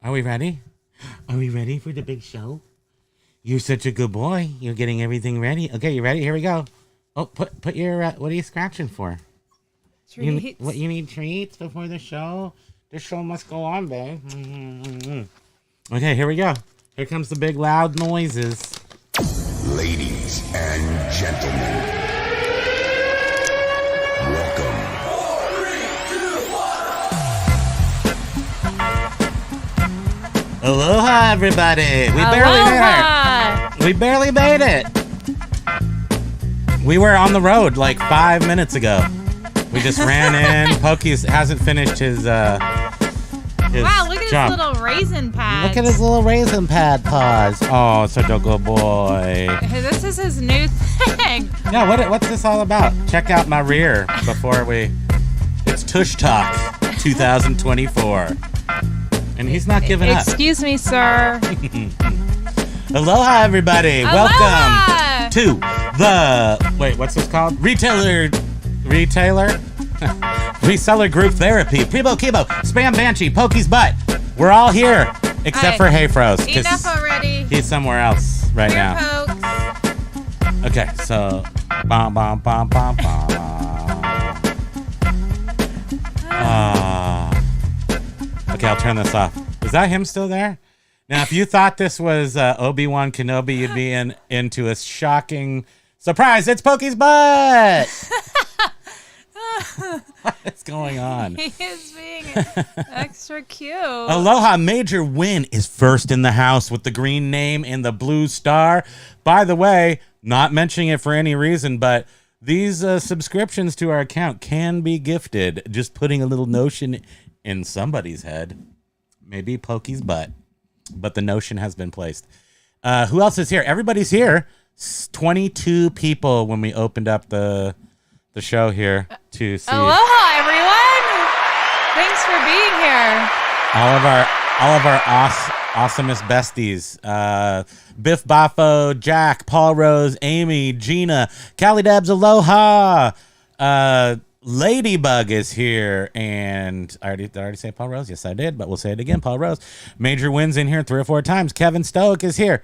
Are we ready? Are we ready for the big show? You're such a good boy. You're getting everything ready. Okay, you ready? Here we go. Oh, put your, what are you scratching for? Treats. You need treats before the show? The show must go on, babe. Mm-hmm. Okay, here we go. Here comes the big loud noises. Ladies and gentlemen, welcome. 4, 3, 2, 1. Aloha, everybody. We barely made it. We were on the road like 5 minutes ago. We just ran in. Pokey hasn't finished his wow, look at jump. his little raisin pad. Look at his little raisin pad paws. Oh, such a good boy. This is his new thing. Yeah, what's this all about? Check out my rear before we... It's Tush Talk 2024. And he's not giving up. Excuse me, sir. Aloha, everybody. Aloha! Welcome to the... Wait, what's this called? Retailer? Reseller group therapy. Primo, Kimo, Spam Banshee, Pokey's butt. We're all here except for Hey Froze. Enough already. He's somewhere else right Here, now. Pokes. Okay, so bom bom bom bom bom. Okay, I'll turn this off. Is that him still there? Now, if you thought this was Obi-Wan Kenobi, you'd be into a shocking surprise. It's Pokey's butt. What is going on? He is being extra cute. Aloha, Major Win is first in the house with the green name and the blue star. By the way, not mentioning it for any reason, but these subscriptions to our account can be gifted. Just putting a little notion in somebody's head. Maybe Pokey's butt. But the notion has been placed. Who else is here? Everybody's here. 22 people when we opened up the show here to see. Aloha, everyone. Thanks for being here. All of our awesomest besties. Biff Baffo, Jack, Paul Rose, Amy, Gina, Callie Debs, aloha. Ladybug is here, and did I already say Paul Rose? Yes, I did, but we'll say it again. Paul Rose. Major Win's in here 3 or 4 times. Kevin Stoic is here.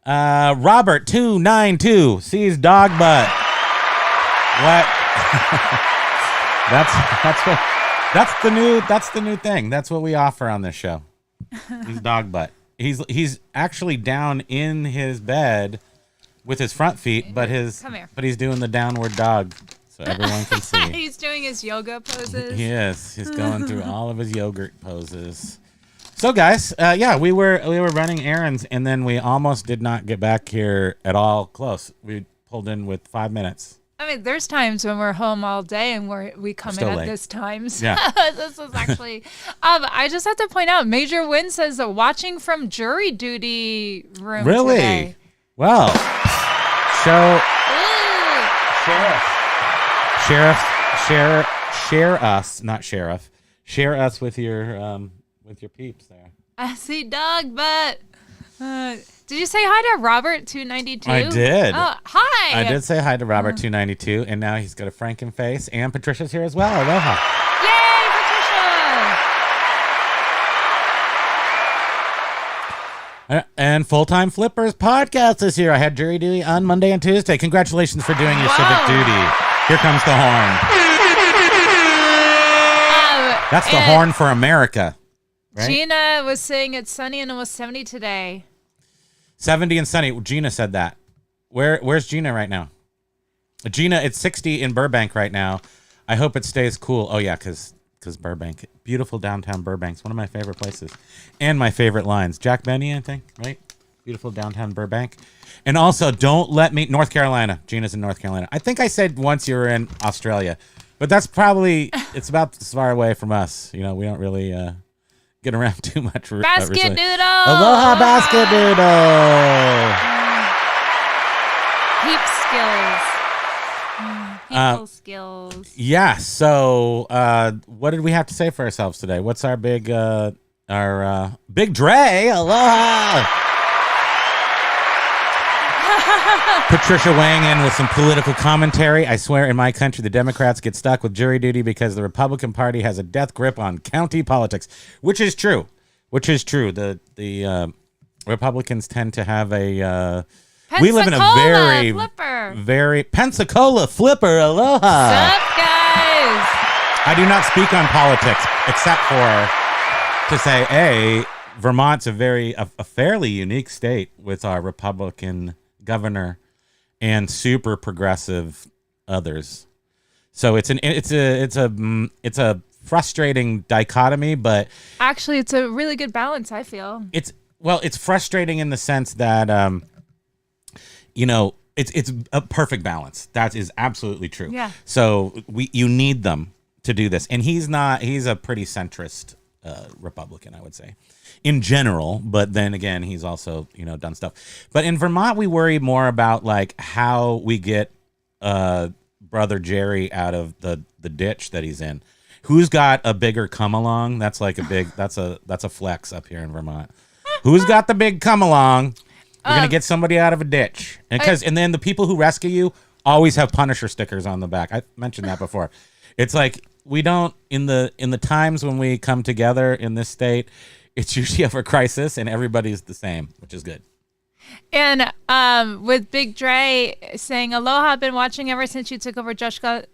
Robert 292 sees dog butt. What? that's the new thing. That's what we offer on this show. He's dog butt. He's actually down in his bed with his front feet, but he's doing the downward dog. So everyone can see. He's doing his yoga poses. Yes, he's going through all of his yogurt poses. So guys, we were running errands, and then we almost did not get back here at all close. We pulled in with 5 minutes. I mean, there's times when we're home all day and we come in at this time. So yeah. This is actually... I just have to point out, Major Win says watching from jury duty room really? Today. Well, share us, not sheriff. Share us with your peeps there. I see dog butt. Did you say hi to Robert 292? I did. Oh, hi. I did say hi to Robert 292, and now he's got a franken face, and Patricia's here as well. Aloha. Yay, Patricia! And Full-Time Flippers podcast is here. I had jury duty on Monday and Tuesday. Congratulations for doing your civic duty. Here comes the horn. That's the horn for America. Right? Gina was saying it's sunny and it was 70 today. 70 and sunny. Gina said that. Where's Gina right now? Gina, it's 60 in Burbank right now. I hope it stays cool. Oh, yeah, because Burbank. Beautiful downtown Burbank's one of my favorite places. And my favorite lines. Jack Benny, I think, right? Beautiful downtown Burbank. And also, don't let me... North Carolina. Gina's in North Carolina. I think I said once you were in Australia. But that's probably... It's about as far away from us. You know, we don't really... get around too much. Basket Doodle! Aloha, Basket Doodle! People skills. Yeah, so what did we have to say for ourselves today? What's our big Dre? Aloha! Patricia weighing in with some political commentary. I swear in my country, the Democrats get stuck with jury duty because the Republican Party has a death grip on county politics, which is true. which is true. The Republicans tend to have a. We live in a very Pensacola flipper. Aloha. What's up, guys? I do not speak on politics except for to say, Vermont's a fairly unique state with our Republican governor and super progressive others. So it's a frustrating dichotomy, but actually, it's a really good balance. I feel it's frustrating in the sense that it's a perfect balance. That is absolutely true. Yeah. So you need them to do this, and he's a pretty centrist Republican, I would say, in general. But then again, he's also done stuff. But in Vermont, we worry more about like how we get brother Jerry out of the ditch that he's in. Who's got a bigger come along? That's like that's a flex up here in Vermont. Who's got the big come along? We're gonna get somebody out of a ditch, and then the people who rescue you always have Punisher stickers on the back. I mentioned that before. It's like we don't in the times when we come together in this state, it's usually of a crisis, and everybody's the same, which is good. And with Big Dre saying, "Aloha, I've been watching ever since you took over Josh Galt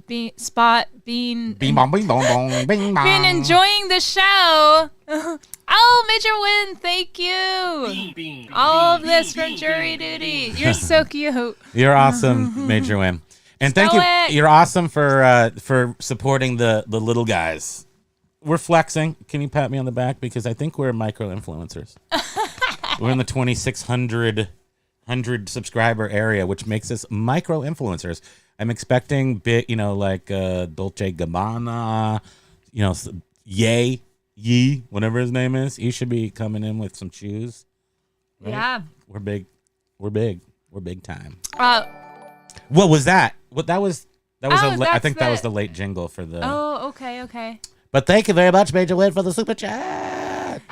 been enjoying the show." Oh, Major Win, thank you. All of this from Jury Duty. You're so cute. You're awesome, Major Win. And thank you. You're awesome for supporting the little guys. We're flexing. Can you pat me on the back? Because I think we're micro influencers. We're in the 2,600 subscriber area, which makes us micro influencers. I'm expecting big, like Dolce Gabbana, Yee, whatever his name is. He should be coming in with some shoes. Right? Yeah. We're big. We're big time. What was that? That was I think that was the the late jingle for the. Oh, okay. But thank you very much, Major Win, for the super chat.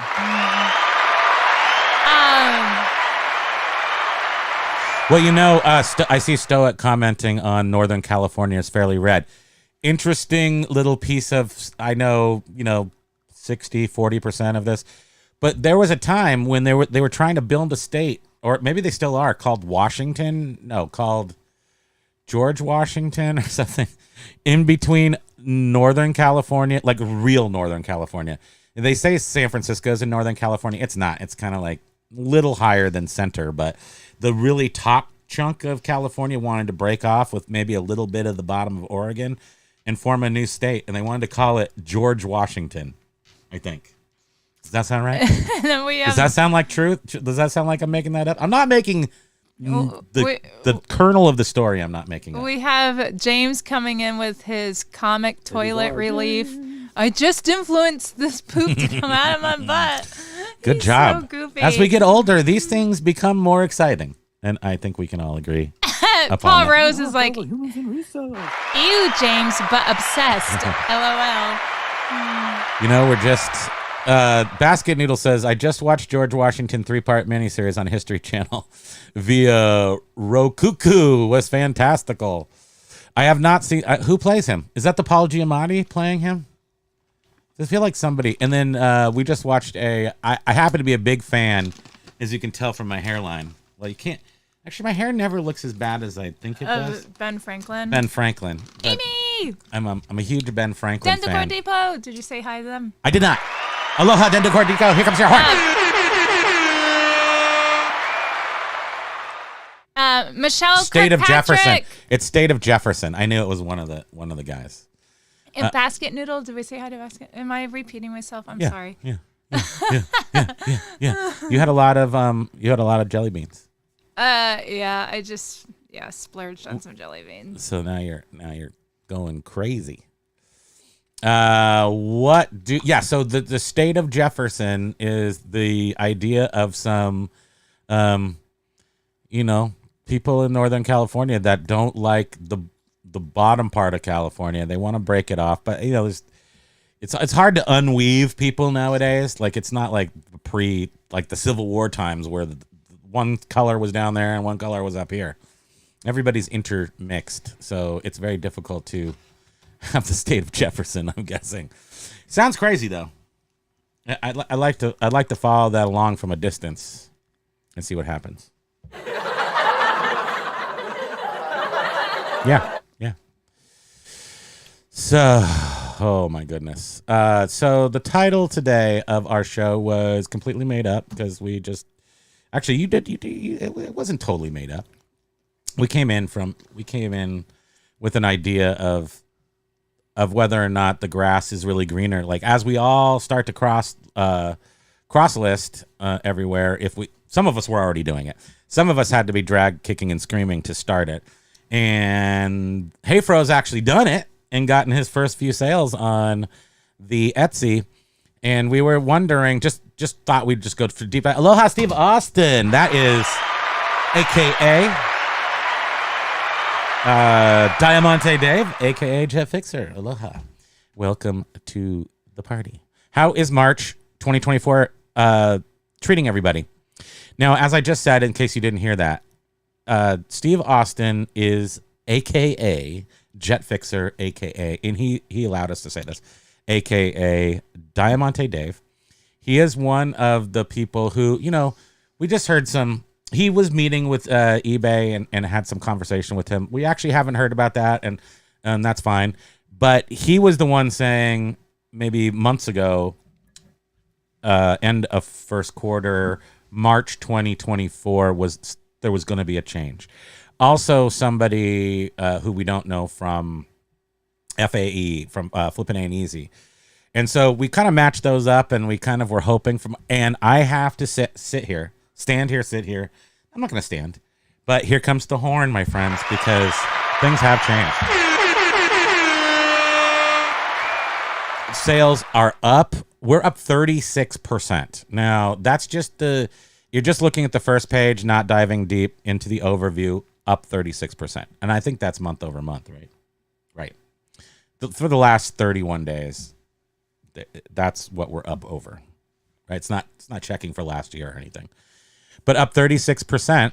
Well, I see Stoic commenting on Northern California is fairly red. Interesting little piece of, I know, 40% of this, but there was a time when they were trying to build a state, or maybe they still are, called called George Washington or something, in between Northern California, like real Northern California. They say San Francisco's in Northern California. It's not. It's kind of like little higher than center, but the really top chunk of California wanted to break off with maybe a little bit of the bottom of Oregon and form a new state, and they wanted to call it George Washington, I think. Does that sound right? Does that sound like truth? Does that sound like I'm making that up? I'm not making the kernel of the story. I'm not making up. We have James coming in with his comic toilet relief. I just influenced this poop to come out of my butt. Good job. So goofy. As we get older, these things become more exciting, and I think we can all agree. Paul Rose is like, ew, James, but obsessed. LOL. We're just... Basket Noodle says, I just watched George Washington 3-part miniseries on History Channel via Roku. Was fantastical. I have not seen... who plays him? Is that the Paul Giamatti playing him? I feel like somebody... And then we just watched I happen to be a big fan, as you can tell from my hairline. Well, you can't... Actually, my hair never looks as bad as I think it does. Ben Franklin. Amy! I'm a huge Ben Franklin fan. Dendicor Depot. Did you say hi to them? I did not. Aloha, Dendicor Depot. Here comes your horn. Michelle State of Kirkpatrick. Jefferson. It's State of Jefferson. I knew it was one of the guys. And Basket Noodle. Did we say hi to Basket? Am I repeating myself? I'm sorry. Yeah. You had a lot of jelly beans. I just splurged on some jelly beans. So now you're going crazy. So the state of Jefferson is the idea of some people in Northern California that don't like the bottom part of California. They want to break it off, but it's hard to unweave people nowadays. Like it's not like the Civil War times where one color was down there and one color was up here. Everybody's intermixed, so it's very difficult to have the state of Jefferson, I'm guessing. Sounds crazy, though. I like to follow that along from a distance and see what happens. Yeah. So, oh my goodness. So the title today of our show was completely made up because we just actually it wasn't totally made up. We came in with an idea of whether or not the grass is really greener. Like as we all start to cross list everywhere, some of us were already doing it. Some of us had to be dragged kicking and screaming to start it. And Hayfro's actually done it and gotten his first few sales on the Etsy. And we were wondering, just thought we'd just go for deep. Aloha, Steve Austin. That is AKA Diamante Dave, AKA Jet Fixer. Aloha. Welcome to the party. How is March 2024 treating everybody? Now, as I just said, in case you didn't hear that, Steve Austin is AKA Jet Fixer, AKA, and he allowed us to say this, AKA Diamante Dave. He is one of the people who, we just heard he was meeting with eBay and had some conversation with him. We actually haven't heard about that, and that's fine. But he was the one saying maybe months ago, end of first quarter, March 2024, there was going to be a change. Also, somebody who we don't know from FAE, from Flippin' Ain't Easy. And so we kind of matched those up, and we kind of were hoping and I have to sit here. Stand here, sit here. I'm not going to stand. But here comes the horn, my friends, because things have changed. Sales are up. We're up 36%. Now, that's just you're just looking at the first page, not diving deep into the overview, up 36%. And I think that's month over month, right? Right. For the last 31 days, that's what we're up over. Right? It's not checking for last year or anything. But up 36%,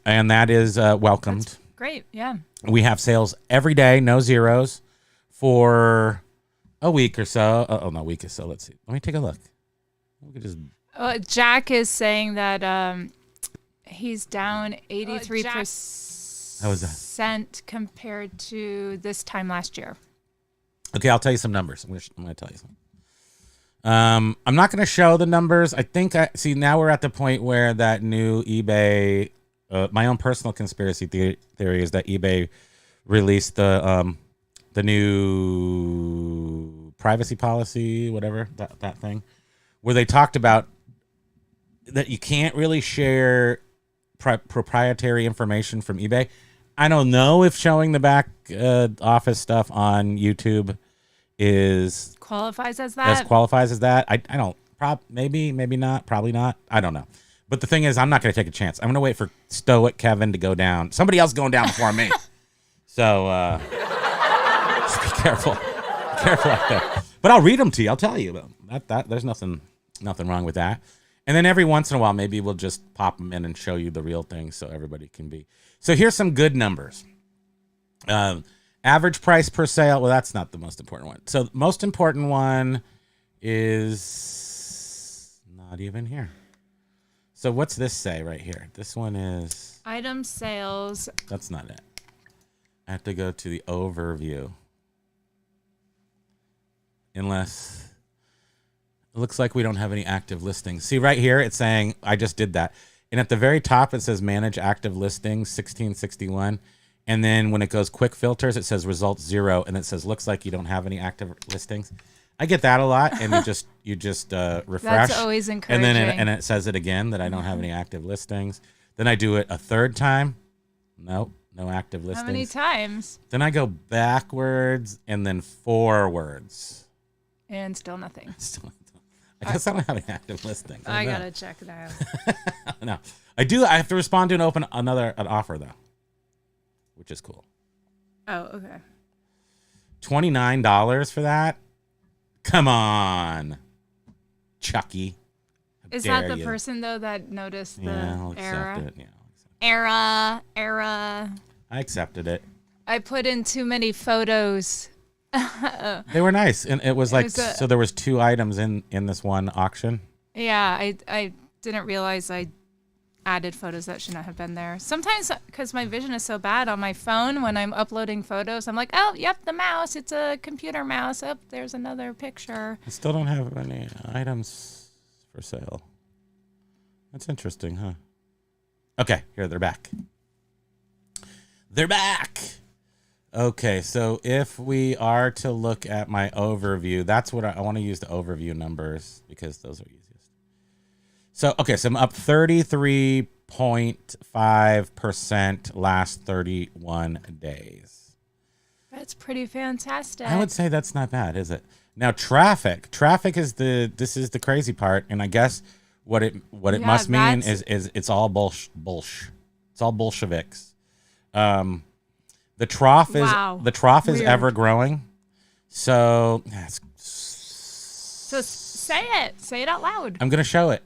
and that is welcomed. That's great, yeah. We have sales every day, no zeros, for a week or so. No, a week or so. Let's see. Let me take a look. We could just. Jack is saying that he's down 83%. How is that? Compared to this time last year. Okay, I'll tell you some numbers. I'm going to tell you something. I'm not going to show the numbers. I think now we're at the point where that new eBay, my own personal conspiracy theory is that eBay released the new privacy policy, whatever, that thing, where they talked about that you can't really share proprietary information from eBay. I don't know if showing the back office stuff on YouTube qualifies as that. I don't. Maybe not. Probably not. I don't know. But the thing is, I'm not going to take a chance. I'm going to wait for Stoic Kevin to go down. Somebody else going down before me. So just be careful. Be careful out there. But I'll read them to you. I'll tell you. That there's nothing wrong with that. And then every once in a while, maybe we'll just pop them in and show you the real thing so everybody can be. So here's some good numbers. Average price per sale. Well, that's not the most important one. So the most important one is not even here. So what's this say right here? This one is item sales. That's not it. I have to go to the overview. Unless it looks like we don't have any active listings. See right here, it's saying I just did that. And at the very top, it says manage active listings 1661. And then when it goes quick filters, it says results 0. And it says looks like you don't have any active listings. I get that a lot. And you just refresh. That's always encouraging. And then it says it again that I don't have any active listings. Then I do it a third time. Nope, no active listings. How many times? Then I go backwards and then forwards. And still nothing. I guess I don't have any active listings. I gotta check that out. No, I do. I have to respond to an an offer though, which is cool. Oh, okay. $29 for that? Come on, Chucky. Is that the person though that noticed the I'll error? accept it. Yeah, Error. I accepted it. I put in too many photos They were nice, and it was like so there was 2 items in this one auction. Yeah, I didn't realize I added photos that should not have been there. Sometimes, because my vision is so bad on my phone, when I'm uploading photos, I'm like, oh, yep, the mouse. It's a computer mouse. Oh, there's another picture. I still don't have any items for sale. That's interesting, huh? Okay, here, they're back. They're back! Okay, so if we are to look at my overview, that's what I want to use the overview numbers because those are easiest. So, okay, so I'm up 33.5% last 31 days. That's pretty fantastic. I would say that's not bad, is it? Now, traffic is the crazy part, and I guess what it must mean is it's all bullsh. It's all Bolsheviks. The trough is ever growing. So say it out loud. I'm gonna show it.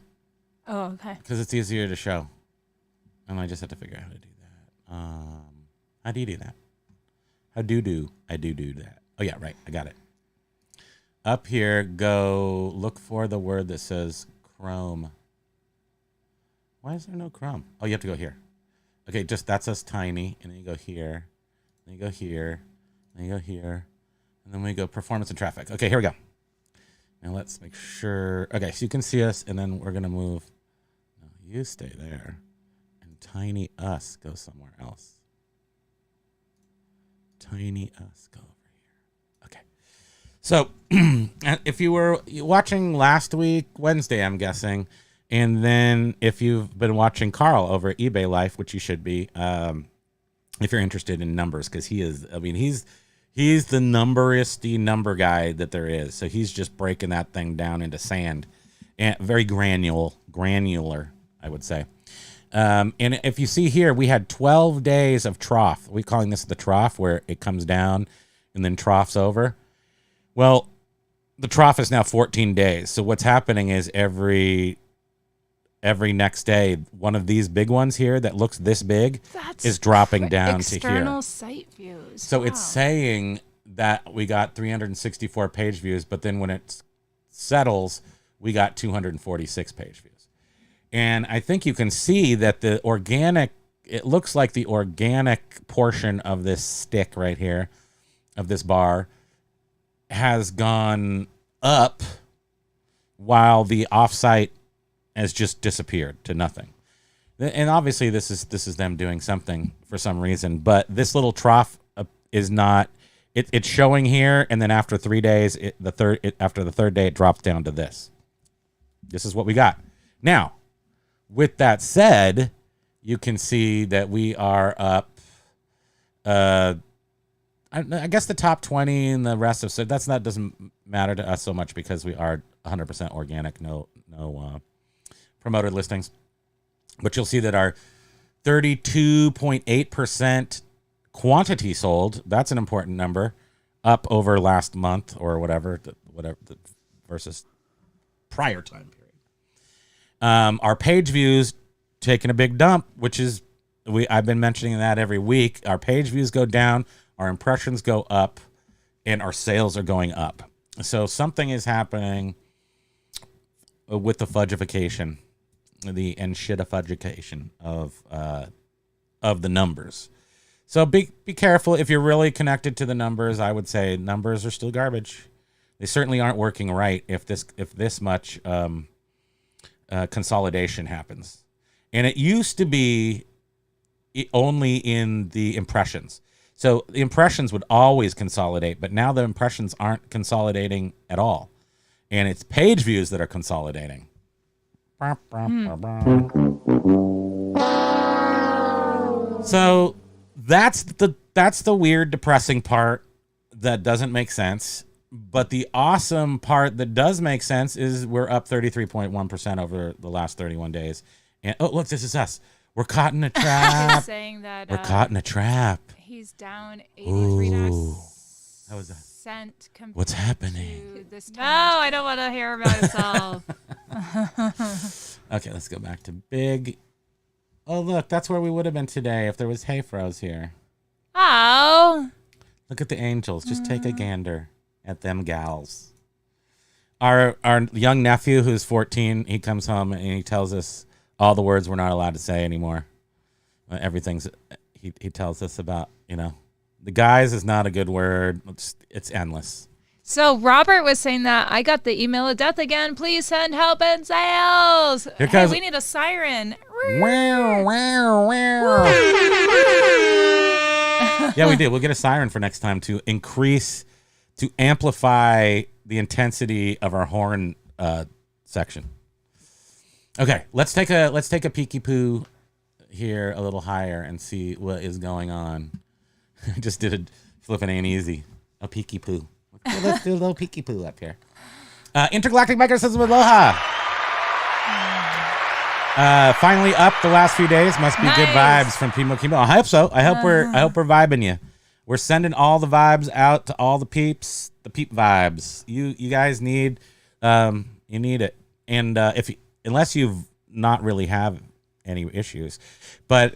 Oh, okay. Because it's easier to show, and I just have to figure out how to do that. How do you do that? I do that. Oh yeah, right. I got it. Up here, go look for the word that says Chrome. Why is there no Chrome? Oh, you have to go here. Okay, that's us tiny, and then you go here. Then you go here, then you go here, and then we go performance and traffic. Okay, here we go. Now let's make sure. Okay, so you can see us, and then we're gonna move. No, you stay there, and tiny us go somewhere else. Tiny us go over here. Okay. So if you were watching last week, Wednesday, I'm guessing, and then if you've been watching Carl over at eBay Life, which you should be, if you're interested in numbers, because he's the number guy that there is. So he's just breaking that thing down into sand, and very granular, I would say. And if you see here, we had 12 days of trough. We're calling this the trough, where it comes down and then troughs over. Well, the trough is now 14 days. So what's happening is every next day, one of these big ones here that looks this big is dropping down to here. External site views. So it's saying that we got 364 page views, but then when it settles, we got 246 page views. And I think you can see that it looks like the organic portion of this stick right here, of this bar, has gone up while the offsite has just disappeared to nothing. And obviously this is them doing something for some reason, but this little trough is not, it's showing here, and then after 3 days, after the third day, it drops down to this. This is what we got. Now, with that said, you can see that we are up, I guess the top 20 and the rest of, so doesn't matter to us so much because we are 100% organic, no promoted listings. But you'll see that our 32.8% quantity sold, that's an important number, up over last month or whatever versus prior time period. Our page views taking a big dump, which is, I've been mentioning that every week. Our page views go down, our impressions go up, and our sales are going up. So something is happening with the fudgification, the enshittification of the numbers. So be careful if you're really connected to the numbers. I would say numbers are still garbage. They certainly aren't working right if this much consolidation happens. And it used to be only in the impressions. So the impressions would always consolidate, but now the impressions aren't consolidating at all. And it's page views that are consolidating. So that's the weird, depressing part that doesn't make sense. But the awesome part that does make sense is we're up 33.1% over the last 31 days. And oh, look, this is us. We're caught in a trap. Saying that we're caught in a trap. He's down 83%. How was that? Compared What's happening? To this time. No, I don't want to hear about himself. Okay, let's go back to big. Oh, look, that's where we would have been today if there was Hey Froze here. Oh. Look at the angels. Just take a gander at them gals. Our young nephew, who's 14, he comes home and he tells us all the words we're not allowed to say anymore. Everything's he tells us about, the guys is not a good word. It's endless. So Robert was saying that I got the email of death again. Please send help in sales. Hey, we need a siren. Wow, wow, wow. Yeah, we did. We'll get a siren for next time to amplify the intensity of our horn section. Okay, let's take a peeky poo here a little higher and see what is going on. I just did a flipping ain't easy. A peeky poo. Let's do a little peeky poo up here. Intergalactic Microsystem Aloha. Finally up the last few days. Must be good vibes from Primo Kimo. I hope so. I hope we're vibing you. We're sending all the vibes out to all the peeps. The peep vibes. You guys need you need it. And unless you've not really have any issues, but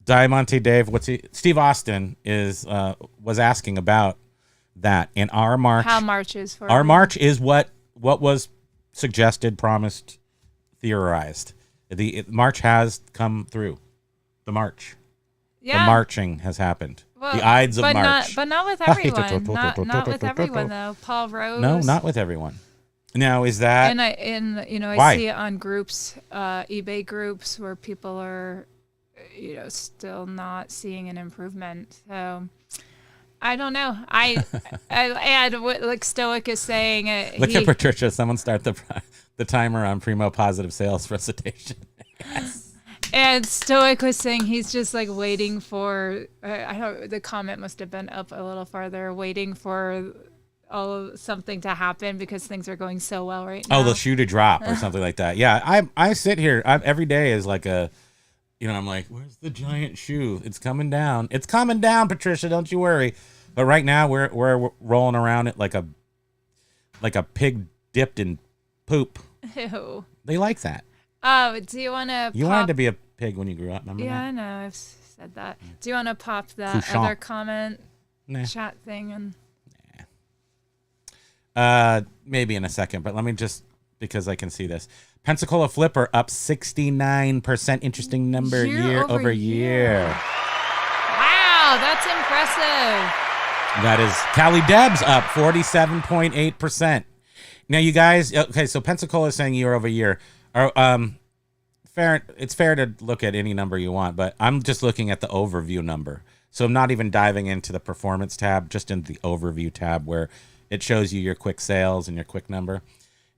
Diamante Dave, Steve Austin was asking about that in our March. How March is for our March is what was suggested, promised, theorized. The March has come through. The March. Yeah. The marching has happened. Well, the Ides of March. But not with everyone. not with everyone though. Paul Rose. No, not with everyone. Now is that? And I see it on groups, eBay groups where people are, still not seeing an improvement. So I don't know. I add what like Stoic is saying. Look at Patricia. Someone start the timer on Primo positive sales recitation. Yes. And Stoic was saying he's just like waiting for. The comment must have been up a little farther, waiting for something to happen because things are going so well right now. Oh, the shoe to drop or something like that. Yeah, I sit here every day is like a, I'm like, where's the giant shoe? It's coming down. It's coming down, Patricia. Don't you worry. But right now we're rolling around it like a pig dipped in poop. Ew. They like that. Do you want to? You wanted to be a pig when you grew up. Remember that? I know. I've said that. Do you want to pop that other comment chat thing and? Maybe in a second, but let me just, because I can see this. Pensacola Flipper up 69%. Interesting number year over year. Wow, that's impressive. That is Cali Debs up 47.8%. Now, you guys, okay, so Pensacola is saying year over year. It's fair to look at any number you want, but I'm just looking at the overview number. So I'm not even diving into the performance tab, just in the overview tab where it shows you your quick sales and your quick number.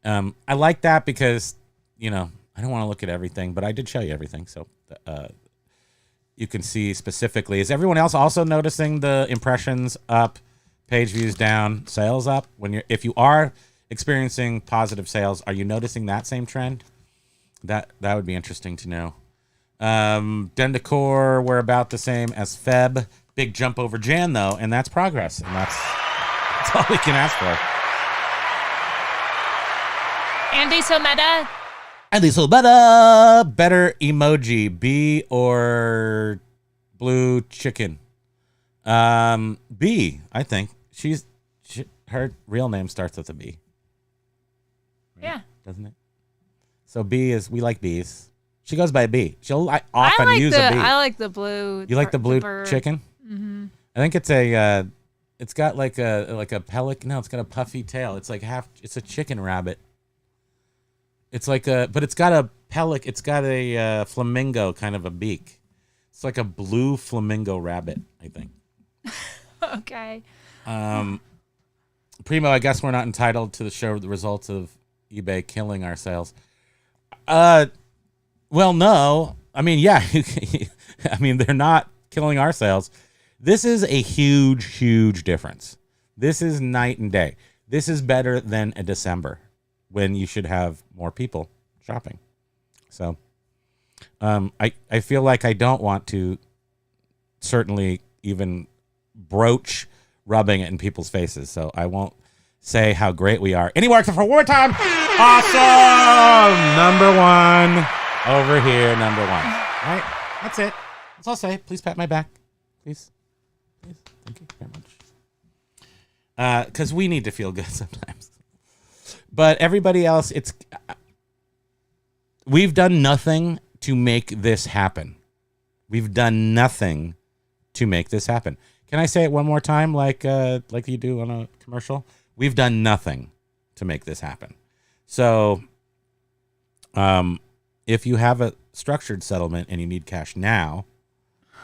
I like that because, I don't want to look at everything, but I did show you everything. So you can see specifically. Is everyone else also noticing the impressions up, page views down, sales up? If you are experiencing positive sales, are you noticing that same trend? That would be interesting to know. Dendicor, we're about the same as Feb. Big jump over Jan, though, and that's progress. And that's all we can ask for. Andy Someta. Better emoji, bee or blue chicken? B, I think. Her real name starts with a B. Right? Yeah. Doesn't it? So B is, we like bees. She goes by B. She'll often use a B. I like the blue. You like the blue chicken? Mm-hmm. I think it's a, it's got like a pelican. No, it's got a puffy tail. It's like it's a chicken rabbit. It's like but it's got a pelican. It's got a flamingo kind of a beak. It's like a blue flamingo rabbit, I think. Okay. Primo, I guess we're not entitled to show the results of eBay killing our sales. Well, no. I mean, yeah. I mean, they're not killing our sales. This is a huge, huge difference. This is night and day. This is better than a December when you should have more people shopping. So I feel like I don't want to certainly even broach rubbing it in people's faces. So I won't say how great we are anymore except for wartime. Awesome! Number one over here, number one. All right, that's it. That's all I'll say. Please pat my back. Please. please? Thank you very much. Because we need to feel good sometimes. But everybody else, we've done nothing to make this happen. We've done nothing to make this happen. Can I say it one more time, like you do on a commercial? We've done nothing to make this happen. So, if you have a structured settlement and you need cash now,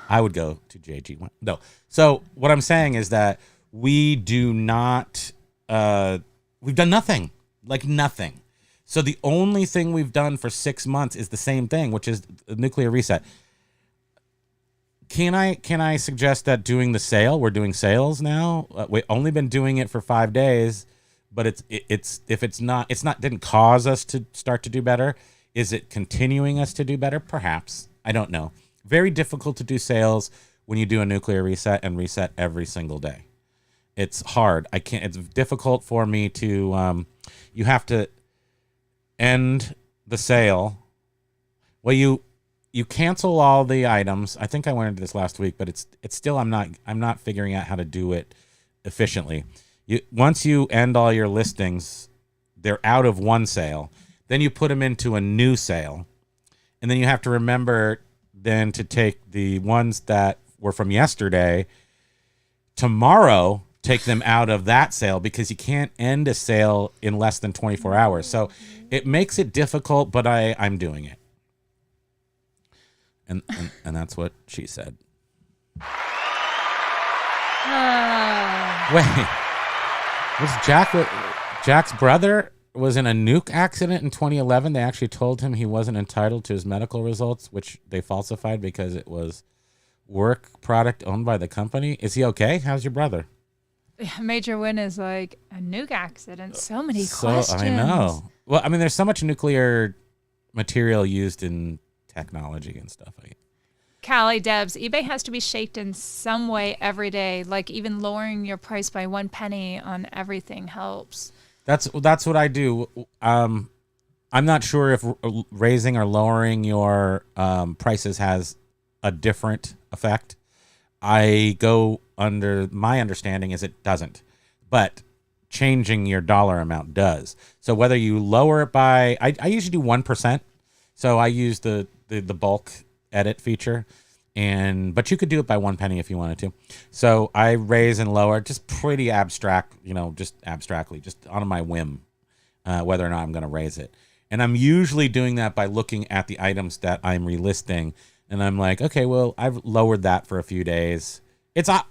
I would go to JG1. No. So what I'm saying is that we do not. We've done nothing, like nothing. So the only thing we've done for 6 months is the same thing, which is a nuclear reset. Can I suggest that doing the sale? We're doing sales now. We've only been doing it for 5 days, but it's didn't cause us to start to do better. Is it continuing us to do better? Perhaps. I don't know. Very difficult to do sales when you do a nuclear reset and reset every single day. It's hard. It's difficult for me to. You have to end the sale. Well, you cancel all the items. I think I went into this last week, but it's still I'm not figuring out how to do it efficiently. Once you end all your listings, they're out of one sale. Then you put them into a new sale, and then you have to remember then to take the ones that were from yesterday. Tomorrow, take them out of that sale because you can't end a sale in less than 24 hours. So it makes it difficult, but I'm doing it. And that's what she said. Wait, was Jack's brother was in a nuke accident in 2011? They actually told him he wasn't entitled to his medical results, which they falsified because it was work product owned by the company. Is he okay? How's your brother? Major win is like a nuke accident. So many questions. I know. Well, I mean, there's so much nuclear material used in technology and stuff. Callie Debs, eBay has to be shaped in some way every day. Like even lowering your price by 1 penny on everything helps. That's what I do. I'm not sure if raising or lowering your prices has a different effect. I go under my understanding is it doesn't, but changing your dollar amount does. So whether you lower it by, I usually do 1%. So I use the bulk edit feature, but you could do it by 1 penny if you wanted to. So I raise and lower, just pretty abstract, just abstractly, just on my whim, whether or not I'm going to raise it. And I'm usually doing that by looking at the items that I'm relisting, and I'm like, okay, well, I've lowered that for a few days.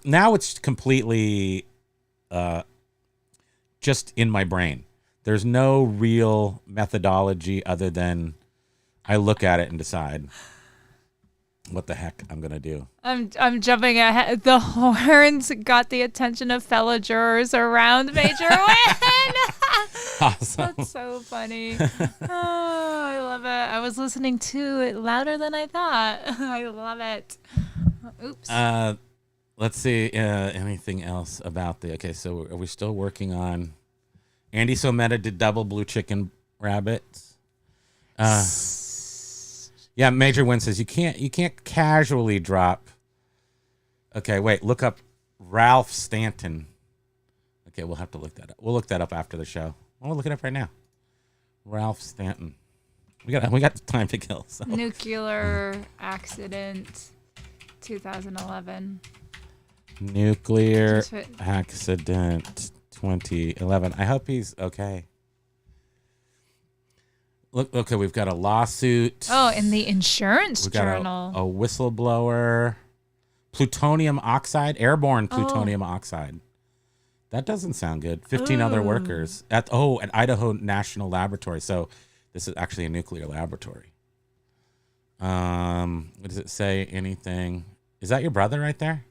Now it's completely just in my brain. There's no real methodology other than I look at it and decide what the heck I'm gonna do. I'm jumping ahead. The horns got the attention of fellow jurors around Major Win. Awesome. That's so funny. Oh, I love it. I was listening to it louder than I thought. I love it. Oops. Let's see. Anything else about okay, so are we still working on Andy Someta did double blue chicken rabbits? Yeah, Major Win says you can't casually drop. Okay, wait, look up Ralph Stanton. Okay, we'll have to look that up. We'll look that up after the show. We'll look it up right now. Ralph Stanton. We got time to kill. So. Nuclear accident, 2011. Nuclear accident, 2011. I hope he's okay. Look, okay, we've got a lawsuit. Oh, in the insurance journal. A whistleblower. Plutonium oxide, airborne plutonium oxide. That doesn't sound good. 15 other workers at Idaho National Laboratory. So this is actually a nuclear laboratory. What does it say? Anything? Is that your brother right there?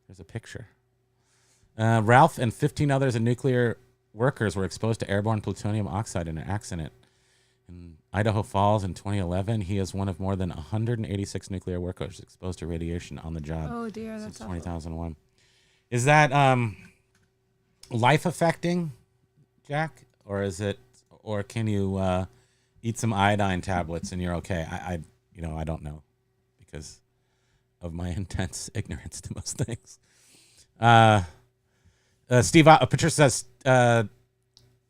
There's a picture. Ralph and 15 others of nuclear workers were exposed to airborne plutonium oxide in an accident in Idaho Falls in 2011. He is one of more than 186 nuclear workers exposed to radiation on the job. Oh dear, that's since 2001. Is that life affecting, Jack, or is it? Or can you eat some iodine tablets and you're okay? I don't know, because of my intense ignorance to most things. Steve Patricia says,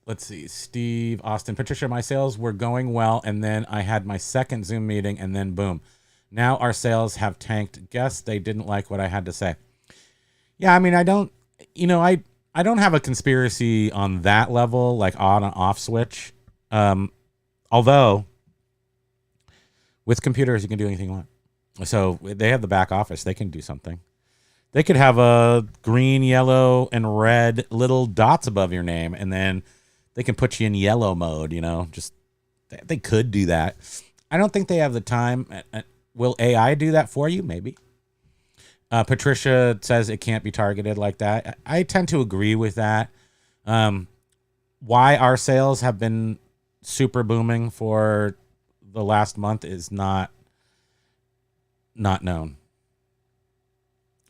let's see, Steve Austin, Patricia, my sales were going well, and then I had my second Zoom meeting, and then boom. Now our sales have tanked. Guess they didn't like what I had to say. Yeah, I mean, I don't have a conspiracy on that level, like on and off switch. Although with computers, you can do anything you want. So they have the back office. They can do something. They could have a green, yellow, and red little dots above your name, and then they can put you in yellow mode, just they could do that. I don't think they have the time. Will AI do that for you? Maybe. Patricia says it can't be targeted like that. I tend to agree with that. Why our sales have been super booming for the last month is not known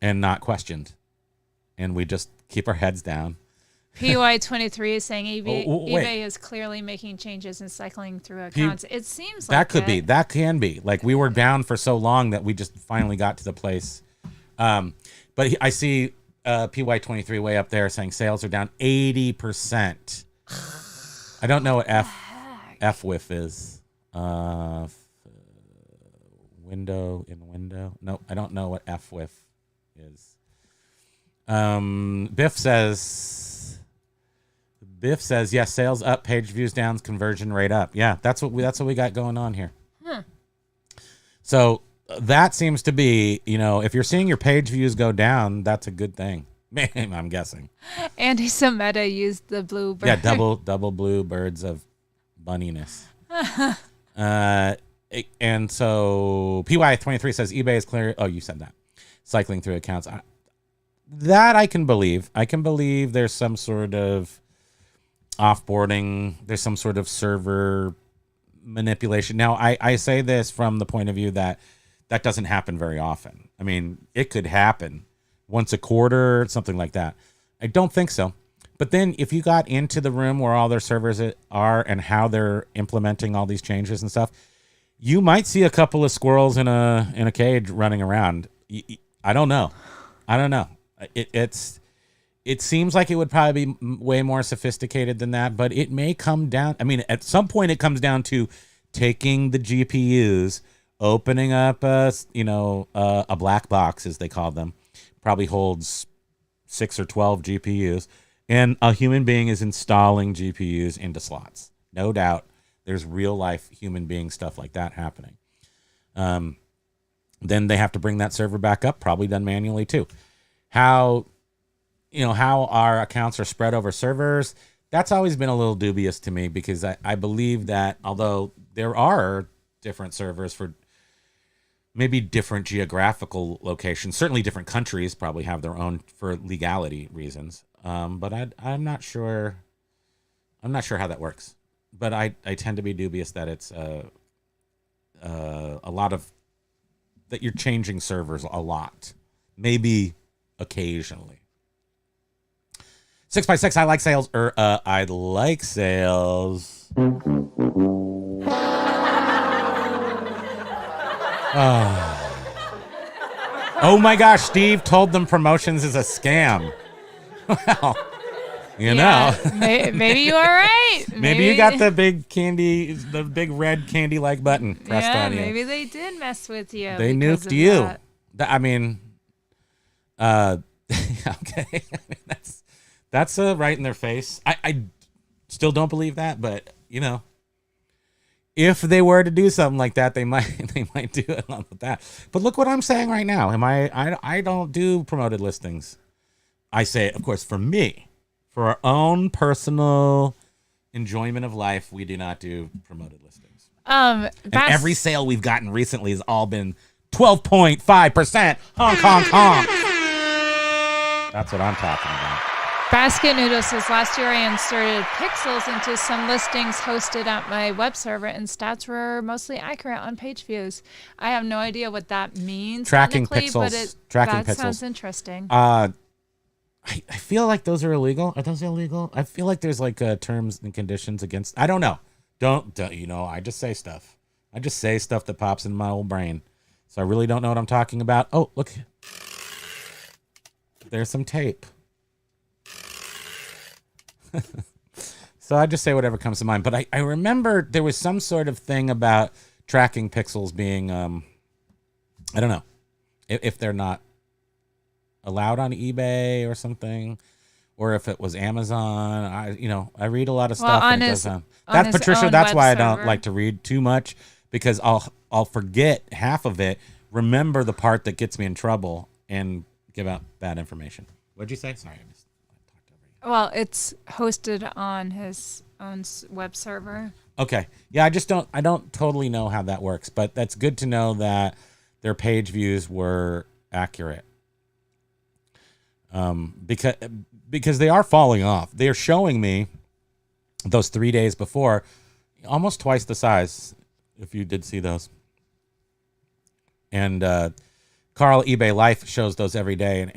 and not questioned. And we just keep our heads down. PY23 is saying eBay is clearly making changes and cycling through accounts. It seems like that can be. Like we were down for so long that we just finally got to the place. But I see PY23 way up there saying sales are down 80%. I don't know what F-whiff is. Window. No, I don't know what F-whiff is. Biff says, yes, sales up, page views down, conversion rate up. Yeah, that's what we got going on here. So that seems to be, if you're seeing your page views go down, that's a good thing. I'm guessing. Andy Sameta used the blue bird. Yeah, double blue birds of bunniness. And so PY23 says eBay is clear. Oh, you said that. Cycling through accounts. That I can believe. I can believe there's some sort of offboarding. There's some sort of server manipulation. Now, I say this from the point of view that doesn't happen very often. I mean, it could happen once a quarter, something like that. I don't think so. But then if you got into the room where all their servers are and how they're implementing all these changes and stuff, you might see a couple of squirrels in a cage running around. I don't know. It seems like it would probably be way more sophisticated than that, but it may come down. I mean, at some point it comes down to taking the GPUs, opening up a black box, as they call them, probably holds 6 or 12 GPUs, and a human being is installing GPUs into slots. No doubt there's real life human being stuff like that happening. Then they have to bring that server back up, probably done manually too. How our accounts are spread over servers, that's always been a little dubious to me, because I believe that although there are different servers for maybe different geographical locations, certainly different countries probably have their own for legality reasons. But I'm not sure how that works. But I tend to be dubious that it's a lot of that you're changing servers a lot, maybe occasionally. 6x6, I like sales. I like sales. Oh my gosh, Steve told them promotions is a scam. Well, know. Maybe you are right. Maybe you got the big red candy-like button pressed on you. Maybe they did mess with you. They nuked you. Okay. That's right in their face. I still don't believe that, but if they were to do something like that, they might do it with that. But look what I'm saying right now. I don't do promoted listings. I say, of course, for me, for our own personal enjoyment of life, we do not do promoted listings. And every sale we've gotten recently has all been 12.5%. Honk, honk, honk. That's what I'm talking about. Basket Noodle says, last year I inserted pixels into some listings hosted at my web server, and stats were mostly accurate on page views. I have no idea what that means. Tracking pixels. That sounds interesting. I feel like those are illegal. Are those illegal? I feel like there's like terms and conditions against. I don't know. Don't I just say stuff. I just say stuff that pops in my old brain. So I really don't know what I'm talking about. Oh, look. There's some tape. So I just say whatever comes to mind. But I remember there was some sort of thing about tracking pixels being, I don't know, if they're not allowed on eBay or something, or if it was Amazon. I read a lot of stuff. On and his, it goes on That's his Patricia. own That's web why I server. don't like to read too much, because I'll forget half of it, remember the part that gets me in trouble, and give out bad information. What'd you say? Sorry, I just talked over you. Well, it's hosted on his own web server. Okay. Yeah, I don't totally know how that works, but that's good to know that their page views were accurate. Because they are falling off. They are showing me those 3 days before almost twice the size, if you did see those. And Carl eBay Life shows those every day, and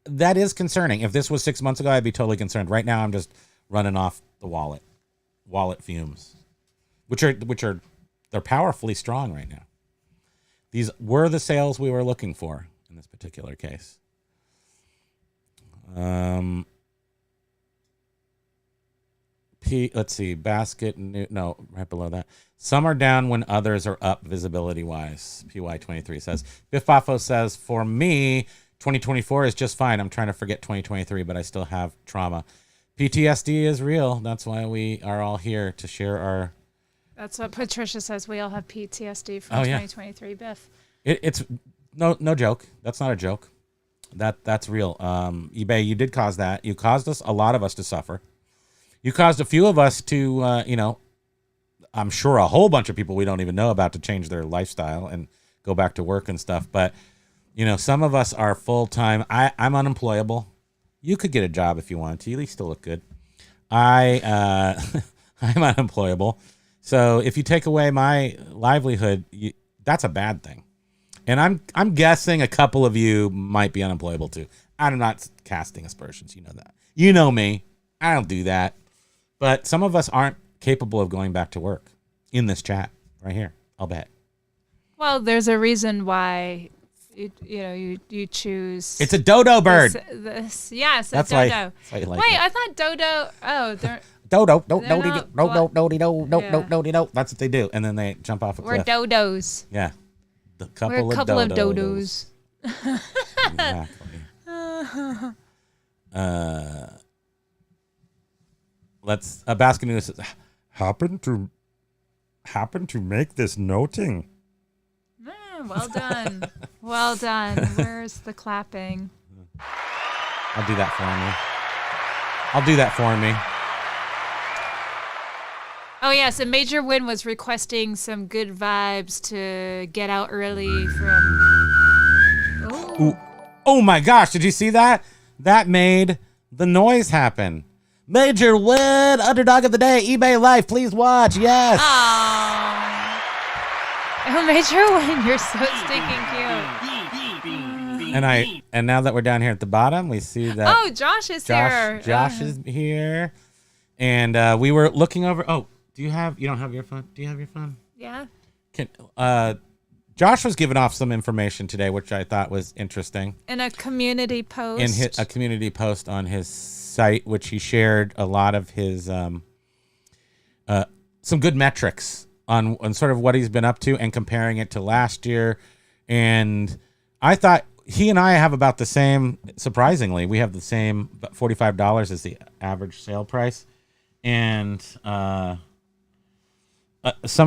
that is concerning. If this was 6 months ago, I'd be totally concerned. Right now I'm just running off the wallet fumes, which are they're powerfully strong right now. These were the sales we were looking for in this particular case. Let's see, basket, no, right below that. Some are down when others are up visibility wise. PY23 says. Biff Boffo says, for me, 2024 is just fine. I'm trying to forget 2023, but I still have trauma. PTSD is real. That's why we are all here to share our. That's what Patricia says. We all have PTSD from 2023, Biff. It's no joke. That's not a joke. That's real. eBay, you did cause that. You caused a lot of us to suffer. You caused a few of us to, I'm sure a whole bunch of people we don't even know about to change their lifestyle and go back to work and stuff. But, some of us are full-time. I'm unemployable. You could get a job if you wanted to. You still look good. I'm unemployable. So if you take away my livelihood, that's a bad thing. And I'm guessing a couple of you might be unemployable too. I'm not casting aspersions. You know that. You know me. I don't do that. But some of us aren't capable of going back to work in this chat right here. I'll bet. Well, there's a reason why you choose. It's a dodo bird. This yes, that's a dodo. That's why you like Wait, it. I thought dodo. Oh, they're dodo. That's what they do, and then they jump off a cliff. We're dodos. Yeah, We're a couple of dodos. Exactly. Let's. Baskin News says, happen to make this noting. Well done. Well done. Where's the clapping? I'll do that for me. Oh, yes. A major win was requesting some good vibes to get out early from. Ooh. Oh my gosh. Did you see that? That made the noise happen. Major win. Underdog of the day. eBay Life. Please watch. Yes. Aww. Oh, major win. You're so stinking cute. And now that we're down here at the bottom, we see that. Oh, Josh is here. Josh is here. And we were looking over. Oh, you don't have your phone? Do you have your phone? Yeah. Josh was giving off some information today, which I thought was interesting. In a community post. In a community post on his site, which he shared a lot of his some good metrics on sort of what he's been up to and comparing it to last year. And I thought he and I have about the same, surprisingly, we have the same, $45 is the average sale price. And some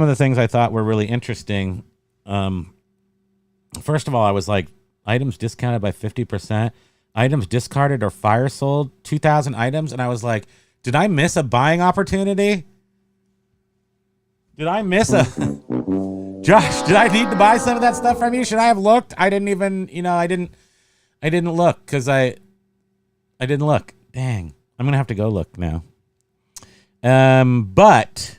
of the things I thought were really interesting. First of all, I was like, items discounted by 50%, items discarded or fire sold, 2,000 items. And I was like, did I miss a buying opportunity? Did I miss Josh, did I need to buy some of that stuff from you? Should I have looked? I didn't even, I didn't look because I didn't look. Dang. I'm going to have to go look now. But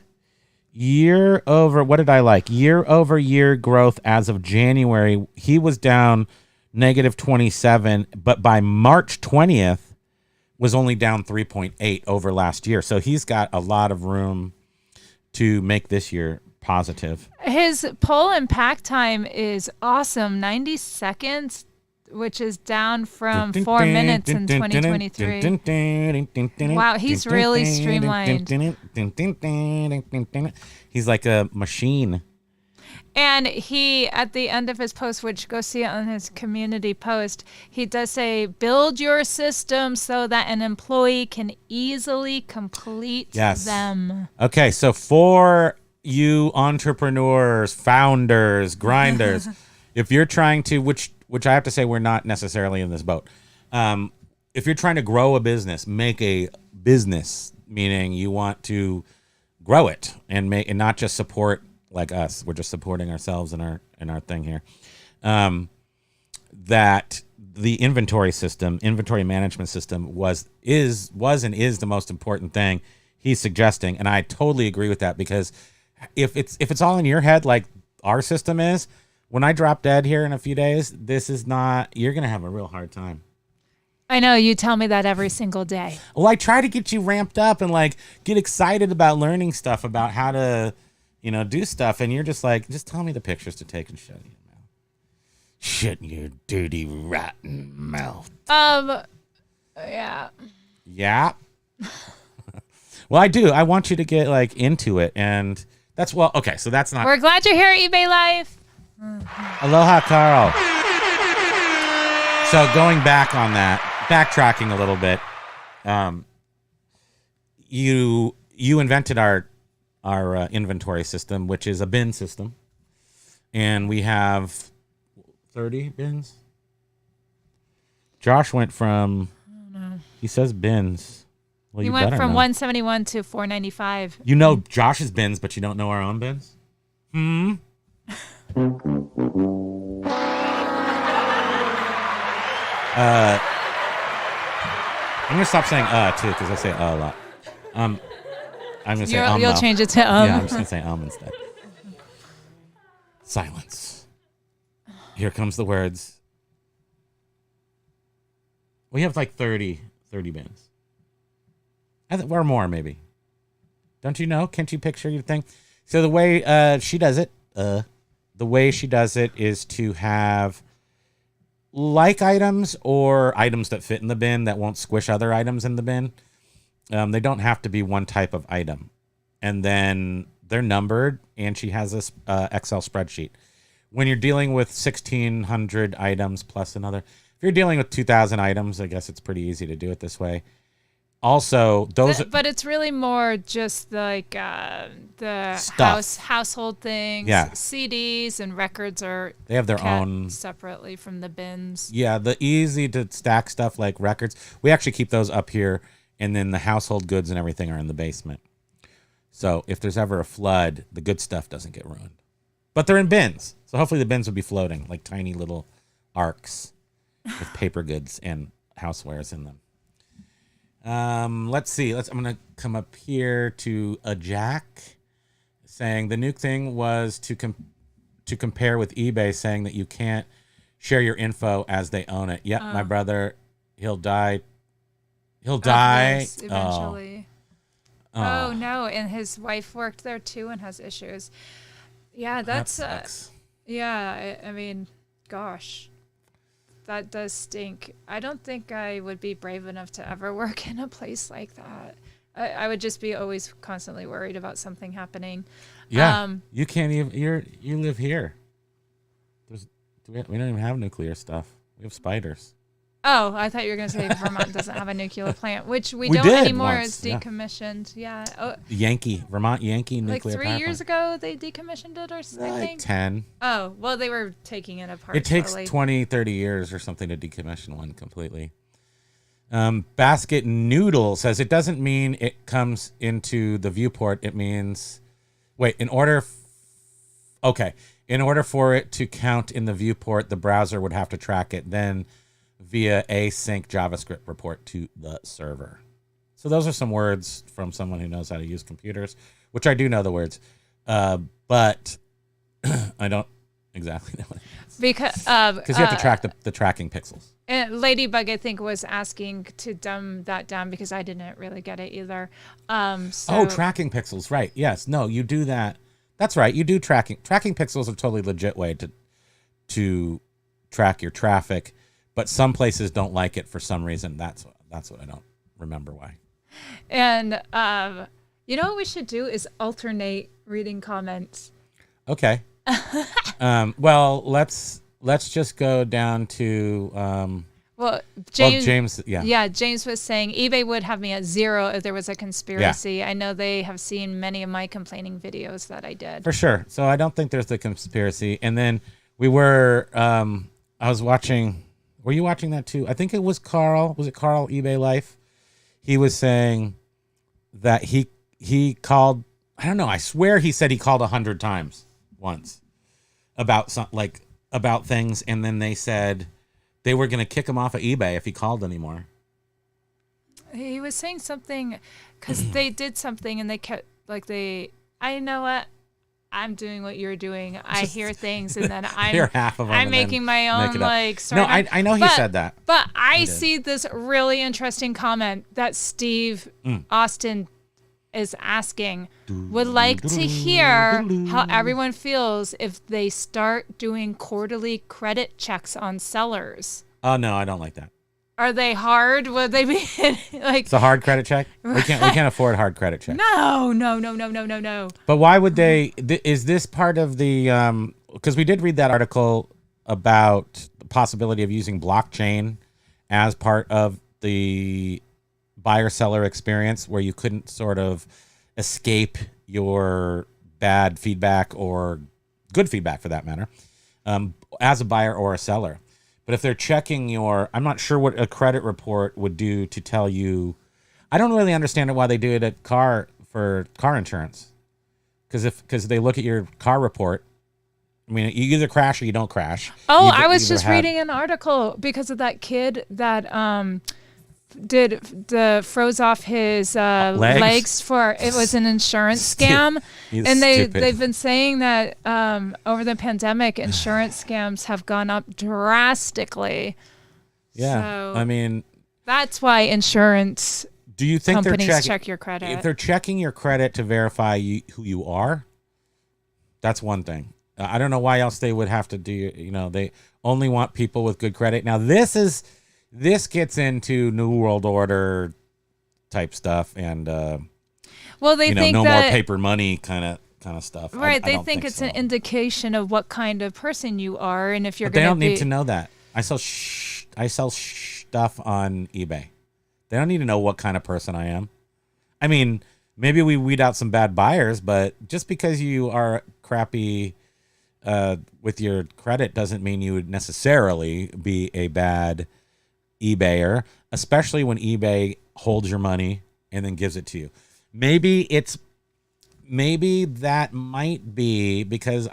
what did I like? Year-over-year growth as of January, he was down -27, but by March 20th was only down 3.8 over last year. So he's got a lot of room to make this year positive. His pull and pack time is awesome, 90 seconds, which is down from 4 minutes in 2023. Wow, he's really streamlined. He's like a machine. And he, at the end of his post, which go see it on his community post, he does say, build your system so that an employee can easily complete them. Okay, so for you entrepreneurs, founders, grinders, if you're trying to, which I have to say we're not necessarily in this boat. If you're trying to grow a business, make a business, meaning you want to grow it and not just support like us. We're just supporting ourselves in our thing here. That the inventory management system was and is the most important thing he's suggesting, and I totally agree with that, because if it's all in your head like our system is, when I drop dead here in a few days, you're gonna have a real hard time. I know, you tell me that every single day. Well, I try to get you ramped up and like get excited about learning stuff about how to, do stuff, and you're just like, just tell me the pictures to take and shut your mouth. Shut your dirty, rotten mouth. Yeah. Yeah. Well, I do. I want you to get like into it, and okay, so that's not. We're glad you're here, eBay Life. Aloha, Carl. So going back on that, backtracking a little bit, you invented our inventory system, which is a bin system, and we have 30 bins. Josh went from, he says bins. Well, you went from 171 to 495. You know Josh's bins, but you don't know our own bins? I'm gonna stop saying too, because I say a lot. I'm gonna say You'll change it to Yeah, I'm just gonna say instead. Silence. Here comes the words. We have like 30 bins. Or more, maybe. Don't you know? Can't you picture your thing? So the way she does it, is to have like items or items that fit in the bin that won't squish other items in the bin. They don't have to be one type of item. And then they're numbered, and she has this Excel spreadsheet. When you're dealing with 1,600 items plus another, if you're dealing with 2,000 items, I guess it's pretty easy to do it this way. Also, but it's really more just like the household things. Yeah. CDs and records they have their own separately from the bins. Yeah, the easy to stack stuff like records, we actually keep those up here, and then the household goods and everything are in the basement. So if there's ever a flood, the good stuff doesn't get ruined. But they're in bins, so hopefully the bins will be floating like tiny little arcs with paper goods and housewares in them. Let's see. I'm gonna come up here to a Jack saying the new thing was to compare with eBay, saying that you can't share your info as they own it. Yep, my brother, he'll die. Eventually. Oh no! And his wife worked there too and has issues. Yeah, that's that sucks. I mean, gosh. That does stink. I don't think I would be brave enough to ever work in a place like that. I would just be always constantly worried about something happening. Yeah, you can't even. You live here. We don't even have nuclear stuff. We have spiders. Oh, I thought you were going to say Vermont doesn't have a nuclear plant, which we don't anymore. It's decommissioned. Yeah. Oh, Vermont Yankee nuclear like 3 years ago, they decommissioned it or something? Like 10. Oh, well, they were taking it apart. It takes 20, 30 years or something to decommission one completely. Basket Noodle says it doesn't mean it comes into the viewport. It means, in order for it to count in the viewport, the browser would have to track it then via async JavaScript report to the server. So those are some words from someone who knows how to use computers, which I do know the words, but I don't exactly know what it is. Because you have to track the tracking pixels. And Ladybug, I think, was asking to dumb that down because I didn't really get it either. Tracking pixels, right. Yes. No, you do that. That's right. You do tracking. Tracking pixels are a totally legit way to track your traffic, but some places don't like it for some reason. That's what I don't remember why. And you know what we should do is alternate reading comments. Okay. Well, let's just go down to Well, James, yeah. James was saying eBay would have me at 0 if there was a conspiracy. Yeah. I know they have seen many of my complaining videos that I did. For sure. So I don't think there's the conspiracy. And then we were, I was watching, were you watching that too? I think it was Carl. Was it Carl, eBay Life? He was saying that he called, I don't know, I swear he said he called 100 times once about about things. And then they said they were going to kick him off of eBay if he called anymore. He was saying something because they did something and they kept I know what I'm doing, what you're doing. I hear things and then I'm making my own No, I know he said that. But I see this really interesting comment that Steve Austin is asking. Would like to hear how everyone feels if they start doing quarterly credit checks on sellers. Oh no, I don't like that. Are they hard? Would they be like? It's a hard credit check. We can't afford hard credit check. No. But why would they? Is this part of the? Because we did read that article about the possibility of using blockchain as part of the buyer-seller experience, where you couldn't sort of escape your bad feedback or good feedback, for that matter, as a buyer or a seller. But if they're checking I'm not sure what a credit report would do to tell you. I don't really understand why they do it for car insurance. Because they look at your car report. I mean, you either crash or you don't crash. Oh, I was just reading an article because of that kid that froze off his legs for it was an insurance scam. And they've been saying that over the pandemic insurance scams have gone up drastically. Yeah. So I mean, that's why insurance do you think companies check your credit. If they're checking your credit to verify who you are, that's one thing. I don't know why else they would have to do, they only want people with good credit. Now this gets into New World Order type stuff, and they think no that, more paper money kind of stuff. Right? I they think it's an indication of what kind of person you are, and if you're. But they don't need to know that. I sell stuff on eBay. They don't need to know what kind of person I am. I mean, maybe we weed out some bad buyers, but just because you are crappy with your credit doesn't mean you would necessarily be a bad eBayer, especially when eBay holds your money and then gives it to you. Maybe that might be because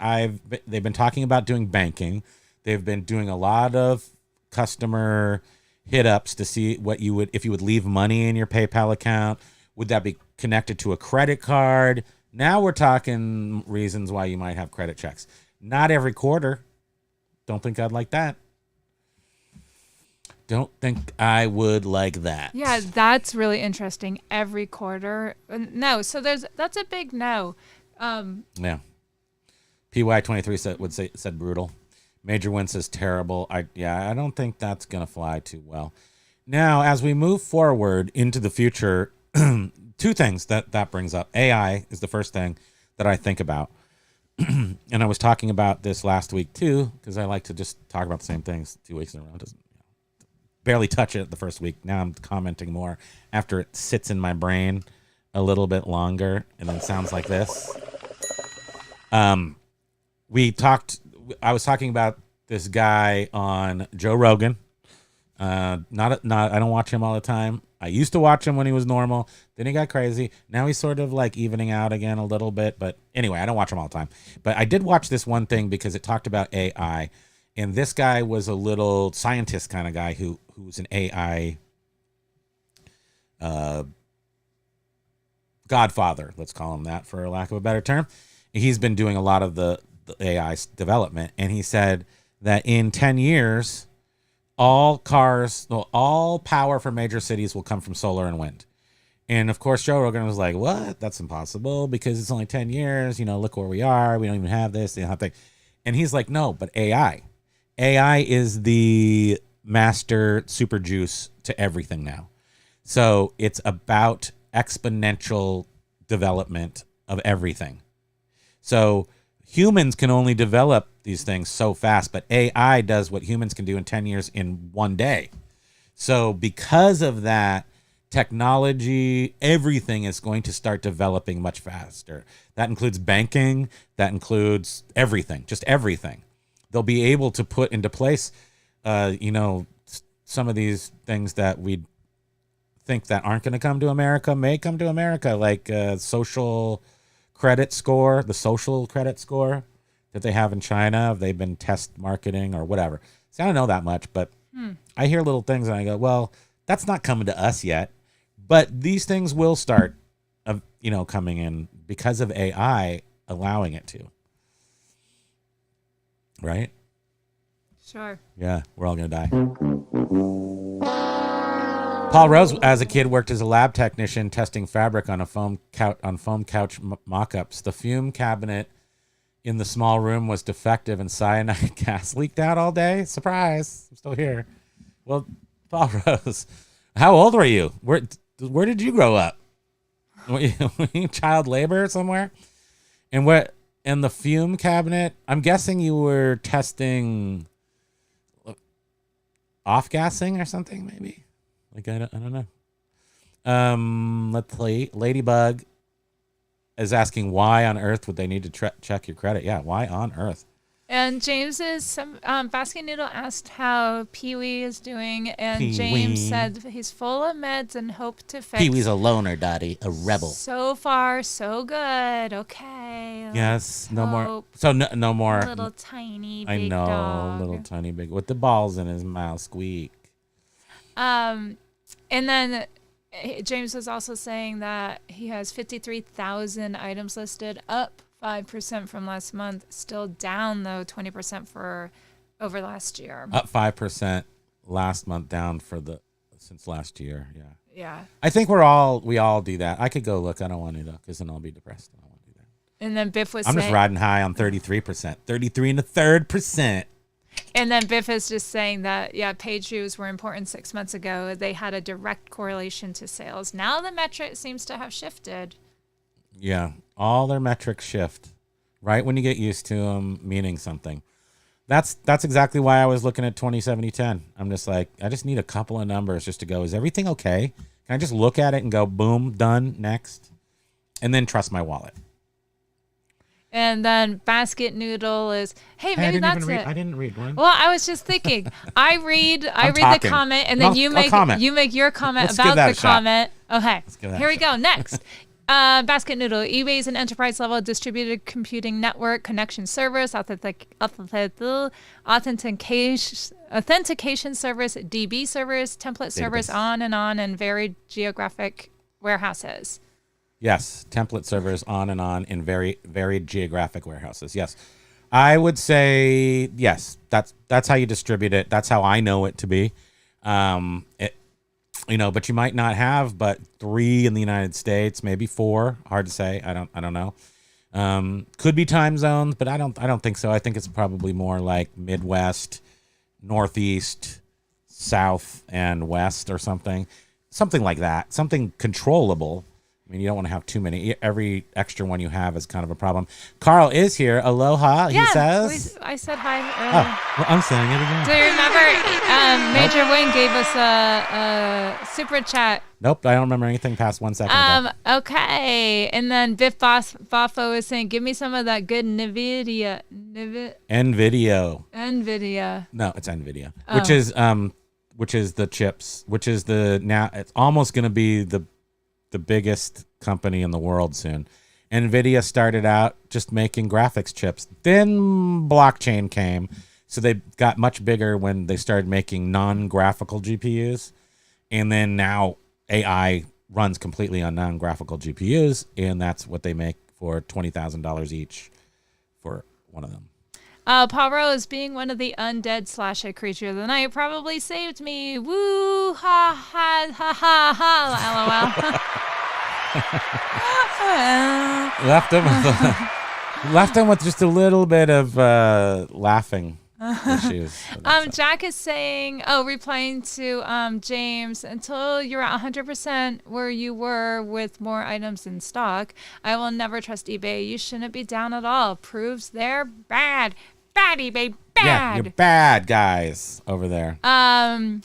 they've been talking about doing banking. They've been doing a lot of customer hit ups to see what if you would leave money in your PayPal account, would that be connected to a credit card? Now we're talking reasons why you might have credit checks. Not every quarter. Don't think I'd like that. Don't think I would like that. Yeah, that's really interesting. Every quarter. No, so that's a big no. Yeah. PY23 said brutal. Major Win says terrible. I don't think that's going to fly too well. Now, as we move forward into the future, two things that brings up. AI is the first thing that I think about. And I was talking about this last week too, because I like to just talk about the same things 2 weeks in a row. Barely touch it the first week. Now I'm commenting more after it sits in my brain a little bit longer and then sounds like this. I was talking about this guy on Joe Rogan. I don't watch him all the time. I used to watch him when he was normal. Then he got crazy. Now he's sort of like evening out again a little bit. But anyway, I don't watch him all the time. But I did watch this one thing because it talked about AI. And this guy was a little scientist kind of guy who's an AI godfather. Let's call him that for lack of a better term. He's been doing a lot of the AI development. And he said that in 10 years, all power for major cities will come from solar and wind. And of course, Joe Rogan was like, "What? That's impossible because it's only 10 years. Look where we are. We don't even have this. They don't have that." And he's like, "No, but AI. AI is the master super juice to everything now. So it's about exponential development of everything. So humans can only develop these things so fast, but AI does what humans can do in 10 years in one day. So because of that, technology, everything is going to start developing much faster. That includes banking. That includes everything, just everything. They'll be able to put into place, some of these things that we think that aren't going to come to America may come to America, like social credit score, the social credit score that they have in China. They've been test marketing or whatever. So I don't know that much, but I hear little things and I go, well, that's not coming to us yet. But these things will start, coming in because of AI allowing it to. Right? Sure. Yeah, we're all going to die. Paul Rose, as a kid, worked as a lab technician testing fabric on foam couch mock-ups. The fume cabinet in the small room was defective and cyanide gas leaked out all day. Surprise! I'm still here. Well, Paul Rose, how old were you? Where did you grow up? Were you child labor somewhere? And the fume cabinet? I'm guessing you were testing off-gassing or something, maybe. Like I don't know. Let's play. Ladybug is asking why on earth would they need to check your credit? Yeah, why on earth? And Basket Noodle asked how Pee-wee is doing, and Pee-wee. James said he's full of meds and hope to fix. Pee-wee's a loner, Dottie, a rebel. So far, so good. Okay. Yes, no more. hope. So no more. Little tiny big I know, dog. little tiny big with the balls in his mouth, squeak. And then James was also saying that he has 53,000 items listed, up 5% from last month. Still down though 20% for over last year. Up 5% last month, down since last year. Yeah. Yeah. I think we all do that. I could go look. I don't want to though, because then I'll be depressed. I don't want to do that. And then Biff was I'm saying, just riding high on 33%, 33 and a third percent. and then Biff is just saying that, yeah, page views were important 6 months ago. They had a direct correlation to sales. Now the metric seems to have shifted. Yeah, all their metrics shift right when you get used to them meaning something. That's exactly why I was looking at 2070-10. I'm just like, I just need a couple of numbers just to go, is everything okay? Can I just look at it and go, boom, done, next? And then trust my wallet. And then Basket Noodle is, hey, maybe that's it. I didn't read one. Well, I was just thinking. I read the talking. comment, and then you make your comment Let's give about that the a shot. comment. Okay, give that here a we go. Next, Basket Noodle. eBay is an enterprise-level distributed computing network, connection service, authentication service, DB service, template service, Database. and varied geographic warehouses. Yes, template servers on and on in very varied geographic warehouses. Yes, I would say yes. That's how you distribute it. That's how I know it to be. But you might not have but 3 in the United States, maybe 4. Hard to say. I don't know. Could be time zones, but I don't think so. I think it's probably more like Midwest, Northeast, South, and West or something like that. Something controllable. I mean, you don't want to have too many. Every extra one you have is kind of a problem. Carl is here. Aloha, he says. I said hi earlier. Oh, well, I'm saying it again. Do you remember Major Wayne gave us a super chat? Nope, I don't remember anything past 1 second ago. Okay. And then Biff Boffo is saying, give me some of that good NVIDIA. NVIDIA. No, it's NVIDIA. Which is the chips, which is it's almost going to be the biggest company in the world soon. NVIDIA started out just making graphics chips. Then blockchain came. So they got much bigger when they started making non-graphical GPUs. And then now AI runs completely on non-graphical GPUs. And that's what they make for $20,000 each for one of them. Paul Rose, being one of the undead / a creature of the night, probably saved me. Woo, ha, ha, ha, ha, ha, Left him with just a little bit of laughing issues. Jack is saying, replying to James, until you're at 100% where you were with more items in stock, I will never trust eBay. You shouldn't be down at all. Proves they're bad. Bad eBay, bad. Yeah, you're bad guys over there. And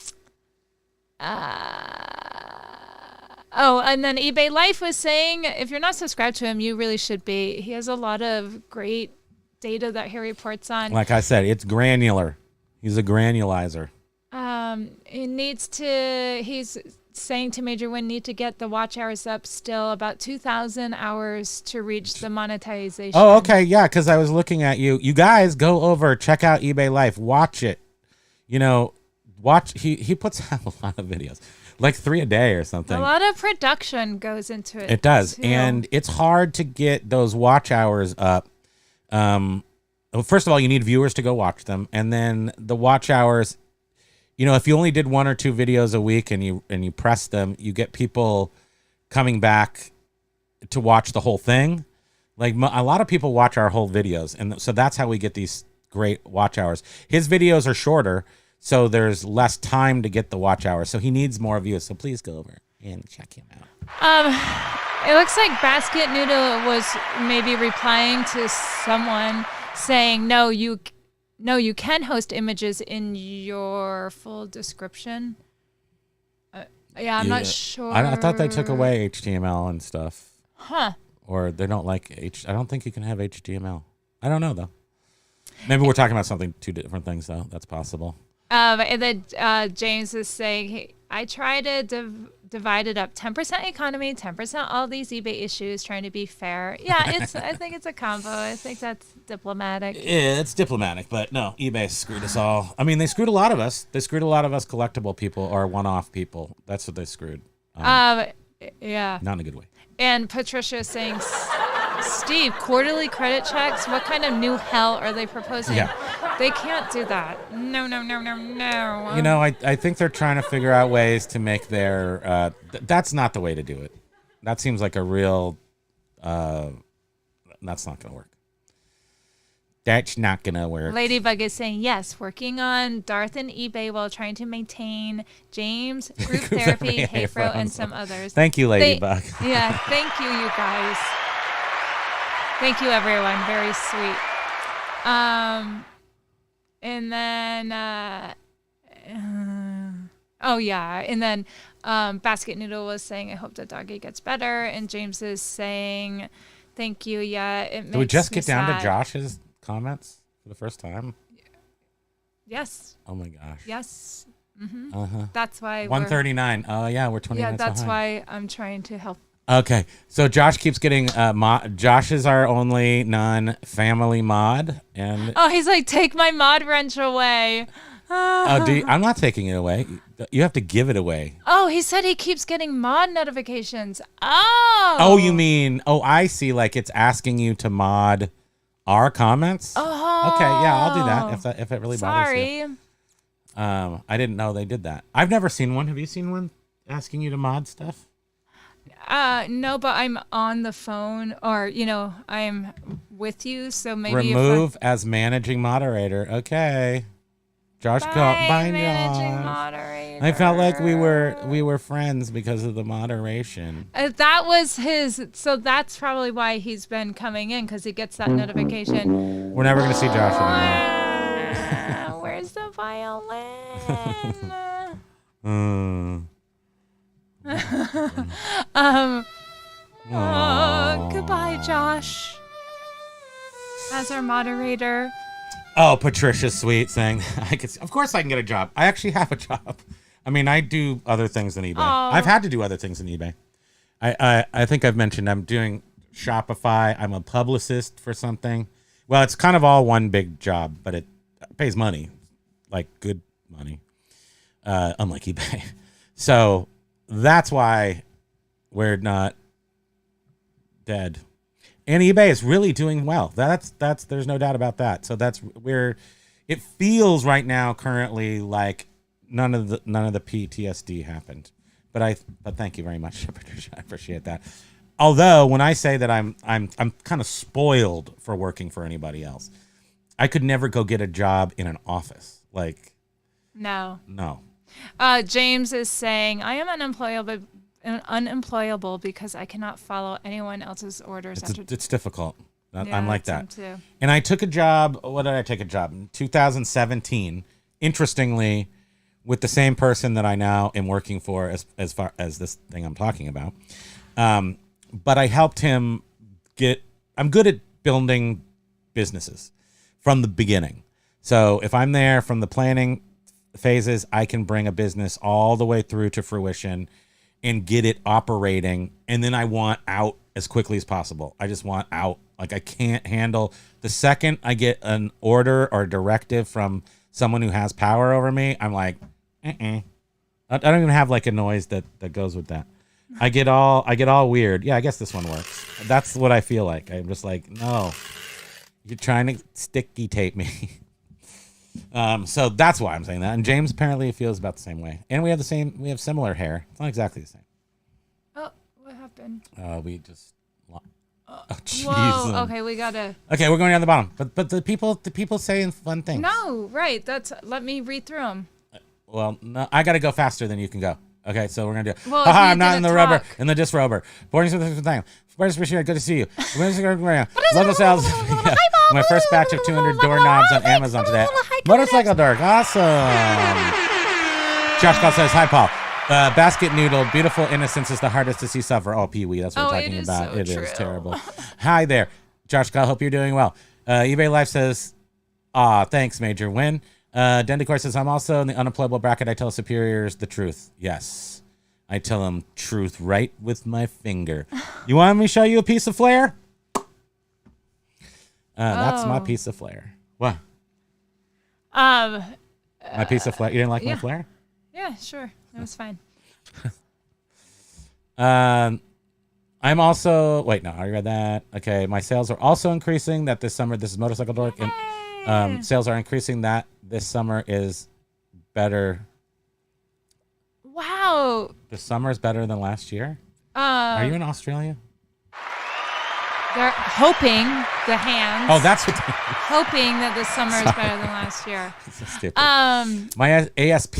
then eBay Life was saying, if you're not subscribed to him, you really should be. He has a lot of great data that he reports on. Like I said, it's granular. He's a granulizer. He's saying to Major Win, need to get the watch hours up still, about 2,000 hours to reach the monetization. Oh, okay. Yeah, because I was looking at you. You guys go over, check out eBay Life. Watch it. He puts out a lot of videos. Like 3 a day or something. A lot of production goes into it. It does. Too. And it's hard to get those watch hours up. First of all, you need viewers to go watch them. And then the watch hours, if you only did 1 or 2 videos a week and you press them, you get people coming back to watch the whole thing. Like a lot of people watch our whole videos. And so that's how we get these great watch hours. His videos are shorter, so there's less time to get the watch hours. So he needs more views. So please go over and check him out. It looks like Basket Noodle was maybe replying to someone saying, no, you can host images in your full description. I'm not sure. I thought they took away HTML and stuff. Huh. Or they don't like I don't think you can have HTML. I don't know, though. Maybe we're talking about two different things, though. That's possible. And then James is saying, hey, I try to divide it up 10% economy, 10% all these eBay issues, trying to be fair. Yeah, I think it's a combo. I think that's diplomatic. Yeah, it's diplomatic, but no, eBay screwed us all. I mean, they screwed a lot of us. They screwed a lot of us collectible people or one-off people. That's what they screwed. Yeah. Not in a good way. And Patricia is saying, Steve, quarterly credit checks? What kind of new hell are they proposing? Yeah. They can't do that. No. I think they're trying to figure out ways to make their... that's not the way to do it. That seems like a real... that's not going to work. That's not going to work. Ladybug is saying, yes, working on Darth and eBay while trying to maintain James, Group Therapy, Haypro, and some others. Thank you, Ladybug. Thank you guys. Thank you, everyone. Very sweet. And then, and then Basket Noodle was saying, I hope the doggy gets better. And James is saying, thank you. Yeah, it makes me sad. Did we just get down to Josh's comments for the first time? Yes. Oh, my gosh. Yes. Mm-hmm. Uh-huh. That's why 139. Oh, yeah, we're 20 minutes that's behind. why I'm trying to help. Okay, so Josh keeps getting Josh is our only non-family mod, and he's like, take my mod wrench away. I'm not taking it away. You have to give it away. Oh, he said he keeps getting mod notifications. Oh, you mean? Oh, I see. Like it's asking you to mod our comments. Oh, okay, yeah, I'll do that if it really bothers you. Sorry. I didn't know they did that. I've never seen one. Have you seen one asking you to mod stuff? No, but I'm on the phone, or I'm with you, so maybe remove as managing moderator. Okay, Josh, bye, managing Josh. Moderator. I felt like we were friends because of the moderation. That was his, so that's probably why he's been coming in, because he gets that notification. We're never gonna see Josh anymore. Where's the violin? Goodbye, Josh. As our moderator. Oh, Patricia's sweet saying, of course I can get a job. I actually have a job. I mean, I do other things than eBay. I've had to do other things than eBay. I think I've mentioned I'm doing Shopify. I'm a publicist for something. Well, it's kind of all one big job, but it pays money, like good money, unlike eBay. So that's why we're not dead. And eBay is really doing well. That's there's no doubt about that. So that's where it feels right now currently like none of the PTSD happened. But thank you very much, Patricia. I appreciate that. although when I say that I'm kind of spoiled for working for anybody else, I could never go get a job in an office. Like, No. James is saying, I am unemployable because I cannot follow anyone else's orders. It's difficult. Yeah, I'm like that's that. him too. And I took a job. What did I take a job in 2017? Interestingly, with the same person that I now am working for as far as this thing I'm talking about. But I helped him I'm good at building businesses from the beginning. So if I'm there from the planning phases, I can bring a business all the way through to fruition and get it operating. And then I want out as quickly as possible. I just want out. Like, I can't handle the second I get an order or directive from someone who has power over me. I'm like, I don't even have like a noise that goes with that. I get all weird. Yeah, I guess this one works. That's what I feel like. I'm just like, no, you're trying to sticky tape me. So that's why I'm saying that. And James apparently feels about the same way. And we have similar hair. It's not exactly the same. Oh, what happened? We just. Oh, jeez. Whoa. Okay, we gotta. Okay, we're going down the bottom. But the people saying fun things. No, right. Let me read through them. Well, no, I got to go faster than you can go. Okay, so we're gonna do it. Well, haha, I'm not in the rubber, in the disrober. Boarding with the time. First appreciate, good to see you. Love the sales. Yeah. My first batch of 200 doorknobs on Amazon today. Motorcycle Dork, awesome. Josh Call says, hi, Paul. Basket Noodle, beautiful innocence is the hardest to see suffer. Oh, Pee-wee, that's what we're talking about. It is terrible. Hi there. Josh Call, hope you're doing well. eBay Life says, thanks, Major Win. Dendicor says, I'm also in the unemployable bracket. I tell superiors the truth. Yes. I tell them truth right with my finger. You want me to show you a piece of flair? That's my piece of flair. What? My piece of flair. You didn't like my flair? Yeah, sure. That was fine. I'm also... Wait, no. I already read that. Okay. My sales are also increasing that this summer. This is Motorcycle Dork. And, sales are increasing that this summer is better. Wow. This summer is better than last year? Are you in Australia? They're hoping the hands. Oh, that's what. Hoping that this summer is better than last year. So stupid. My ASP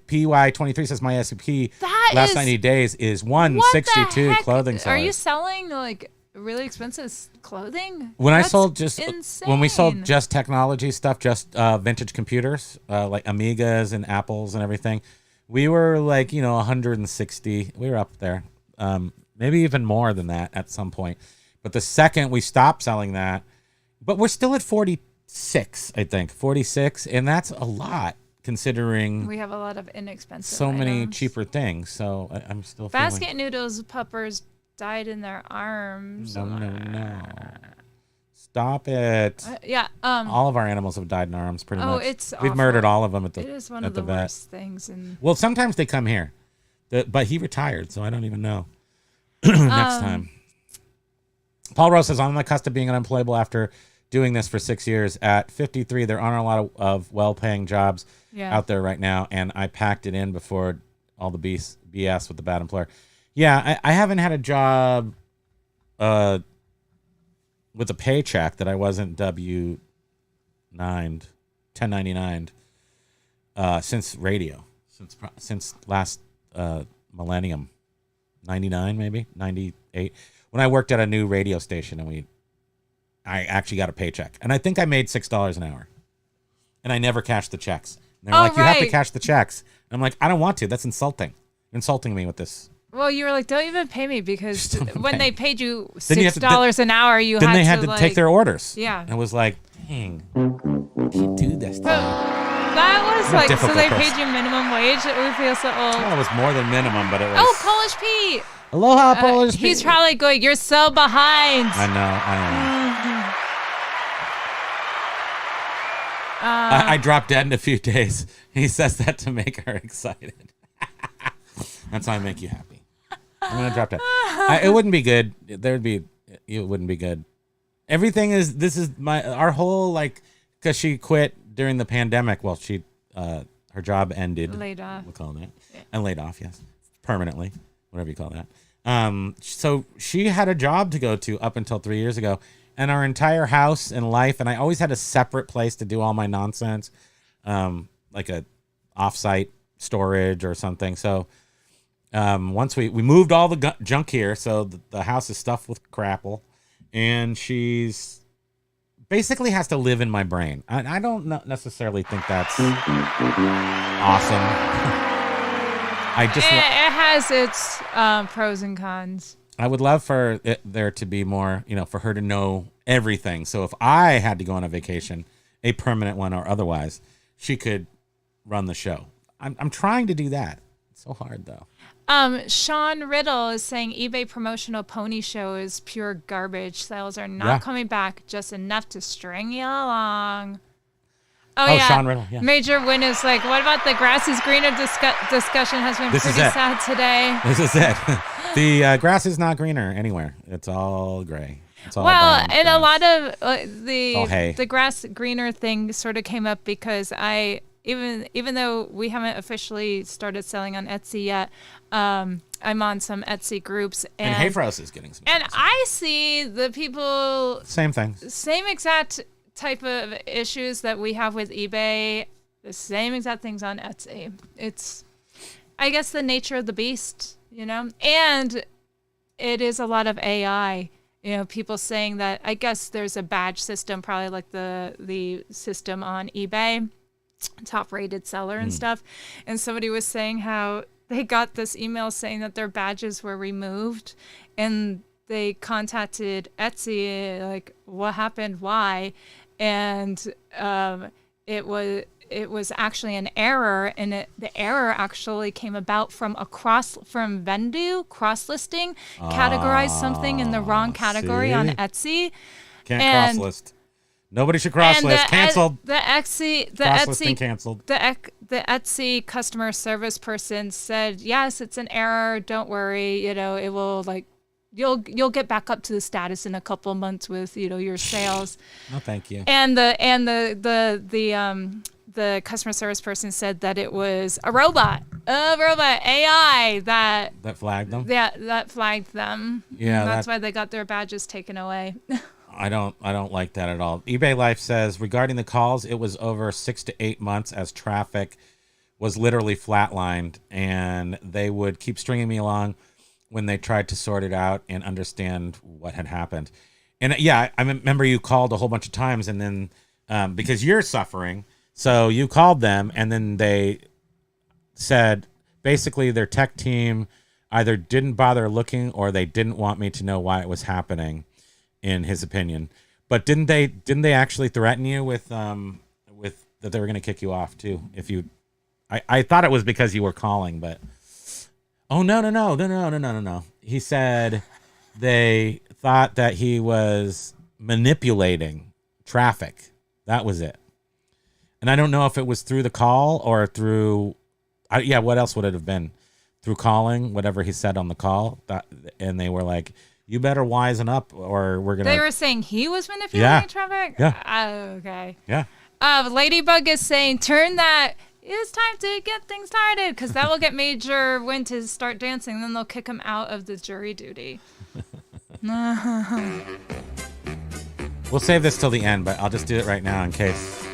PY23 says my ASP last 90 days is 162 clothing size. Are you selling like really expensive clothing? When That's I sold just insane. when we sold just technology stuff, just vintage computers, like Amigas and Apples and everything, we were like 160. We were up there, maybe even more than that at some point. But the second we stopped selling that, but we're still at 46, I think 46, and that's a lot considering we have a lot of inexpensive. So many items. cheaper things. So I'm still Basket feeling... Noodles puppers died in their arms. No. Stop it. Yeah. All of our animals have died in our arms pretty much. It's We've awful. murdered all of them at the It is one at of the vet. worst things. Well, sometimes they come here, but he retired, so I don't even know. Next time. Paul Rose says, I'm on the cusp of being unemployable after doing this for 6 years. At 53, there aren't a lot of well-paying jobs out there right now, and I packed it in before all the BS with the bad employer. Yeah, I haven't had a job with a paycheck that I wasn't W-9'd, 1099'd since radio, since last millennium, 99 maybe, 98. When I worked at a new radio station and I actually got a paycheck. And I think I made $6 an hour. And I never cashed the checks. And they're like, you have to cash the checks. And I'm like, I don't want to. That's insulting. You're insulting me with this. Well, you were like, don't even pay me because when they paid you $6 an hour, then they had to take their orders. Yeah. And it was like, dang, you do this to me. That was like, so they paid you minimum wage? We feel so old. Well, it was more than minimum, but it was. Oh, Polish Pete. Aloha, Polish Pete. He's probably going, you're so behind. I know. I dropped dead in a few days. He says that to make her excited. That's how I make you happy. I'm going to drop dead. It wouldn't be good. It wouldn't be good. Everything is, our whole, like, because she quit during the pandemic. Well, her job ended. Laid off. We'll call that. Yeah. And laid off, yes. Permanently. Whatever you call that. So she had a job to go to up until 3 years ago, and our entire house and life, and I always had a separate place to do all my nonsense, like a offsite storage or something. So once we moved all the junk here, so the house is stuffed with crapple, and she's basically has to live in my brain. I don't necessarily think that's awesome. It has its pros and cons. I would love for there to be more, for her to know everything. So if I had to go on a vacation, a permanent one or otherwise, she could run the show. I'm trying to do that. It's so hard though. Sean Riddle is saying eBay promotional pony show is pure garbage. Sales are not coming back, just enough to string you along. Oh yeah, Sean Riddle. Yeah. Major Win is like, what about the grass is greener discussion has been pretty sad today. This is it. The grass is not greener anywhere. It's all gray. It's all brown, and grass. a lot of the grass greener thing sort of came up because even though we haven't officially started selling on Etsy yet, I'm on some Etsy groups and Hay Frost is getting some. And I see the people same exact type of issues that we have with eBay, the same exact things on Etsy. It's, I guess, the nature of the beast, and it is a lot of AI. People saying that, I guess there's a badge system, probably like the system on eBay, top rated seller and stuff. And somebody was saying how they got this email saying that their badges were removed, and they contacted Etsy, like, what happened, why? And it was actually an error, and the error actually came about from Vendu cross-listing, categorized something in the wrong category on Etsy. Can't cross-list. Nobody should cross-list. Canceled. The Etsy canceled. The Etsy customer service person said, yes, it's an error. Don't worry. It will You'll get back up to the status in a couple of months with your sales. No, thank you. And the customer service person said that it was a robot AI that flagged them. Yeah, that flagged them. Yeah, and that's why they got their badges taken away. I don't like that at all. eBay Life says regarding the calls, it was over 6 to 8 months as traffic was literally flatlined, and they would keep stringing me along when they tried to sort it out and understand what had happened. And yeah, I remember you called a whole bunch of times, and then because you're suffering, so you called them, and then they said basically their tech team either didn't bother looking or they didn't want me to know why it was happening, in his opinion. But didn't they actually threaten you with that they were going to kick you off too if you? I thought it was because you were calling, but. Oh, no. He said they thought that he was manipulating traffic. That was it. And I don't know if it was through the call or through, what else would it have been? Through calling, whatever he said on the call. And they were like, you better wisen up or we're going to. They were saying he was manipulating traffic? Yeah. Okay. Yeah. Ladybug is saying, turn that. It's time to get things started, because that will get Major Win to start dancing. Then they'll kick him out of the jury duty. We'll save this till the end, but I'll just do it right now in case.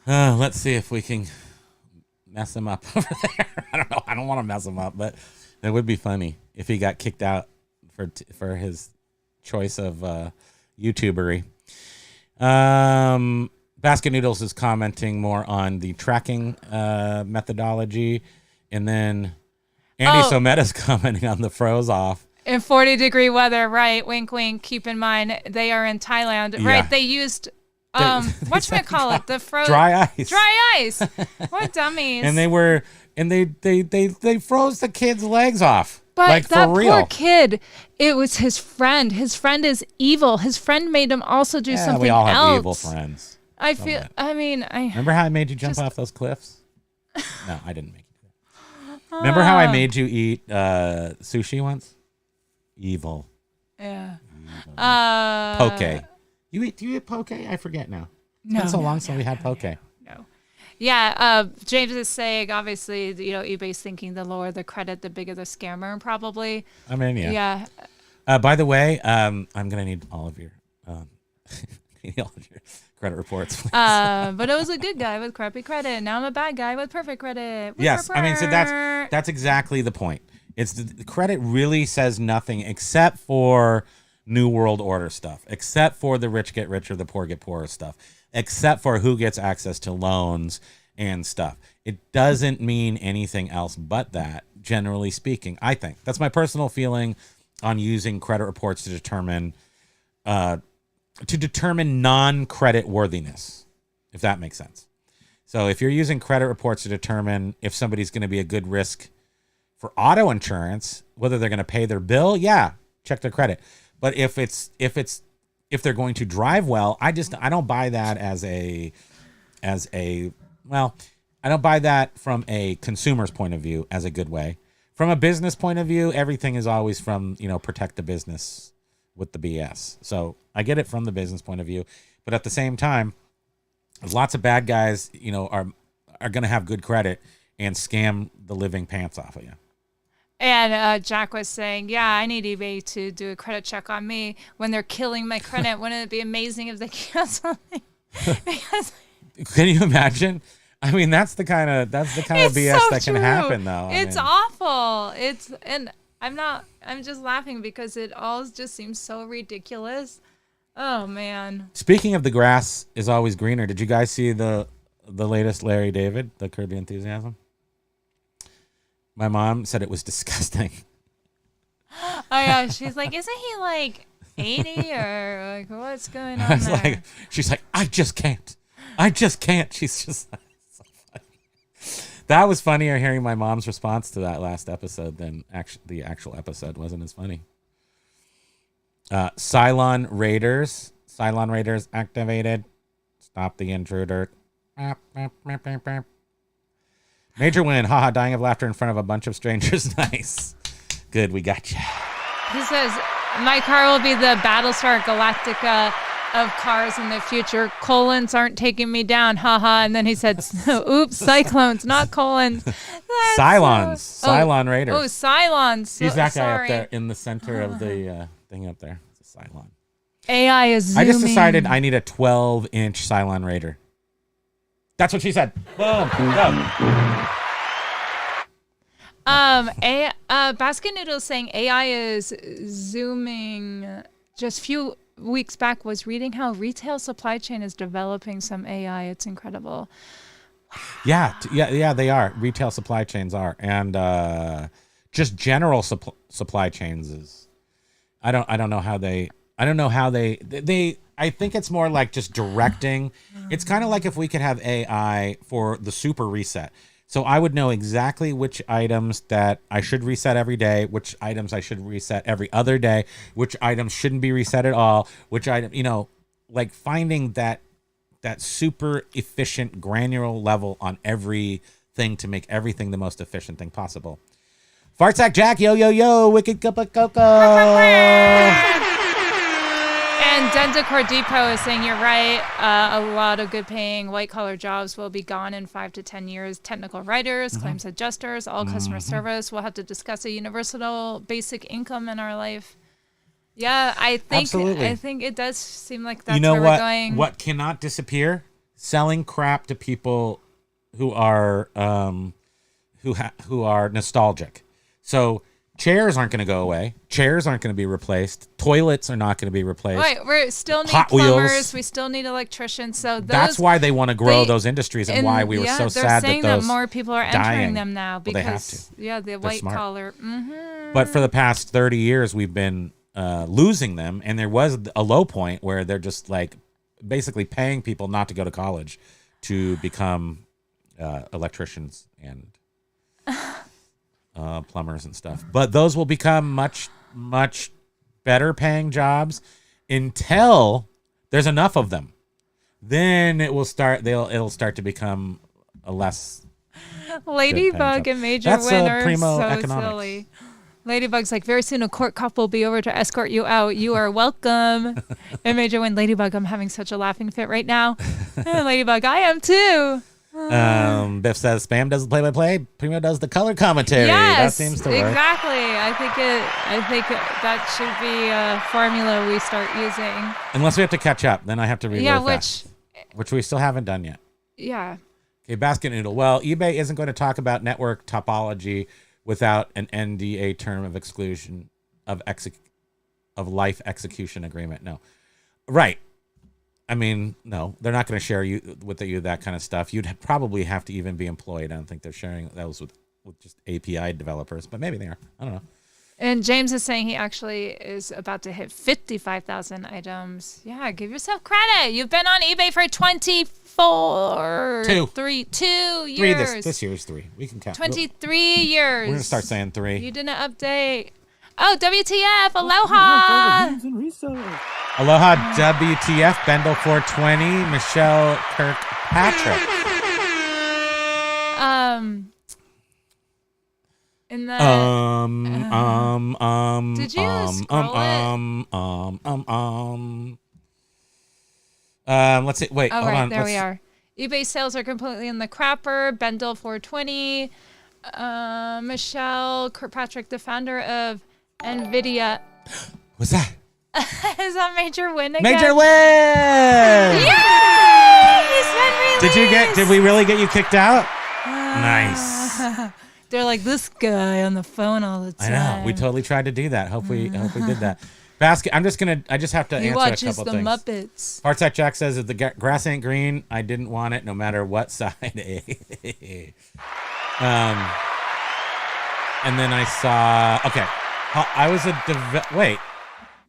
Let's see if we can mess him up over there. I don't know. I don't want to mess him up, but it would be funny if he got kicked out for his choice of YouTubery. Basket Noodles is commenting more on the tracking methodology, and then Andy Someta's commenting on the froze off. In 40-degree weather, right? Wink, wink. Keep in mind they are in Thailand, right? They used. Whatchamacallit? The froze dry ice. Dry ice. What dummies. And they froze the kid's legs off. But like, that for real. Poor kid, it was his friend. His friend is evil. His friend made him also do something else. We all have evil friends. Remember how I made you jump off those cliffs? No, I didn't make you do that. Remember how I made you eat sushi once? Evil. Yeah. Poke. Do you eat poke? I forget now. It's been so long since we had poke. No. Yeah, James is saying, obviously, eBay's thinking the lower the credit, the bigger the scammer, probably. I mean, yeah. Yeah. By the way, I'm gonna need all of your credit reports. Please. But it was a good guy with crappy credit. Now I'm a bad guy with perfect credit. Yes, I mean, so that's exactly the point. It's the credit really says nothing except for New World Order stuff, except for the rich get richer, the poor get poorer stuff, except for who gets access to loans and stuff. It doesn't mean anything else but that, generally speaking. I think that's my personal feeling on using credit reports to determine non-credit worthiness, if that makes sense. So if you're using credit reports to determine if somebody's going to be a good risk for auto insurance, whether they're going to pay their bill, check their credit. But if they're going to drive well, I don't buy that I don't buy that from a consumer's point of view as a good way. From a business point of view, everything is always from, protect the business with the BS. So I get it from the business point of view, but at the same time, lots of bad guys, are going to have good credit and scam the living pants off of you. And Jack was saying, I need eBay to do a credit check on me when they're killing my credit. Wouldn't it be amazing if they cancel me? Can you imagine? I mean, that's the kind of BS so that can true. happen, though. It's awful. I'm just laughing because it all just seems so ridiculous. Oh man. Speaking of the grass is always greener, did you guys see the latest Larry David, the Curb Your Enthusiasm? My mom said it was disgusting. Oh yeah, she's like, isn't he like 80 or like what's going on there? She's like, I just can't. She's just like, so funny. That was funnier hearing my mom's response to that last episode than the actual episode wasn't as funny. Cylon Raiders activated. Stop the intruder. Major win. Haha, dying of laughter in front of a bunch of strangers. Nice. Good, we got you. He says, my car will be the Battlestar Galactica of cars in the future. Colons aren't taking me down. Haha. And then he said, oops, cyclones, not colons. Cylons. Cylon Raiders. Oh, Cylons. He's that guy up there in the center of the thing up there. It's a Cylon. AI is zooming. I just decided I need a 12-inch Cylon Raider. That's what she said. Boom. Go. Basket Noodle saying AI is zooming. Just few weeks back was reading how retail supply chain is developing some AI. It's incredible. Yeah, they are. Retail supply chains are, and just general supply chains is. I don't know how they. I think it's more like just directing. It's kind of like if we could have AI for the super reset. So I would know exactly which items that I should reset every day, which items I should reset every other day, which items shouldn't be reset at all, which item, like finding that super efficient granular level on everything to make everything the most efficient thing possible. Fartsack Jack, yo, wicked cup of cocoa. And Dentacor Depot is saying you're right. A lot of good paying white collar jobs will be gone in 5 to 10 years. Technical writers, claims adjusters, all customer service. We'll have to discuss a universal basic income in our life. Yeah, I think it does seem like that's where we're going. What cannot disappear? Selling crap to people who are who are nostalgic. So chairs aren't going to go away. Chairs aren't going to be replaced. Toilets are not going to be replaced. Right, we still need Hot plumbers. Wheels. We still need electricians. So that's why they want to grow those industries, and why we were so sad they're saying that more people are entering them now because they have to. The white collar. But for the past 30 years, we've been losing them, and there was a low point where they're just like basically paying people not to go to college to become electricians and plumbers and stuff. But those will become much, much better paying jobs until there's enough of them. Then it will start. It'll start to become a less. Ladybug and Major That's Win are Primo so economics. silly. Ladybug's like, very soon a court cop will be over to escort you out. You are welcome. And Major went, Ladybug, I'm having such a laughing fit right now. And Ladybug, I am too. Biff says Spam does the play-by-play. Primo does the color commentary. Yes, that seems to work. exactly. I think that should be a formula we start using. Unless we have to catch up, then I have to reload Yeah, which we still haven't done yet. Yeah. Okay, Basket Noodle. Well, eBay isn't going to talk about network topology without an NDA term of exclusion of life execution agreement. No, right. I mean, no, they're not going to share with you that kind of stuff. You'd probably have to even be employed. I don't think they're sharing those with just API developers, but maybe they are. I don't know. And James is saying he actually is about to hit 55,000 items. Yeah, give yourself credit. You've been on eBay for 2 years. This year is 3. We can count. 23 years. We're going to start saying 3. You didn't update. Oh, WTF. Aloha. Aloha, WTF, Bendel 420, Michelle Kirkpatrick. In the did you scroll it? Let's see. Wait, Oh, hold right, on. there we are. eBay sales are completely in the crapper. Bendel 420. Michelle Kirkpatrick, the founder of NVIDIA. What's that? Is that Major Win again? Major Win! Yay! He's been released! Did we really get you kicked out? Nice. They're like, this guy on the phone all the time. I know. We totally tried to do that. Hope we did that. Basket. I just have to He answer a watches couple the things. Muppets. Partside Jack says if the grass ain't green, I didn't want it no matter what side. And then I saw. Okay, I was wait.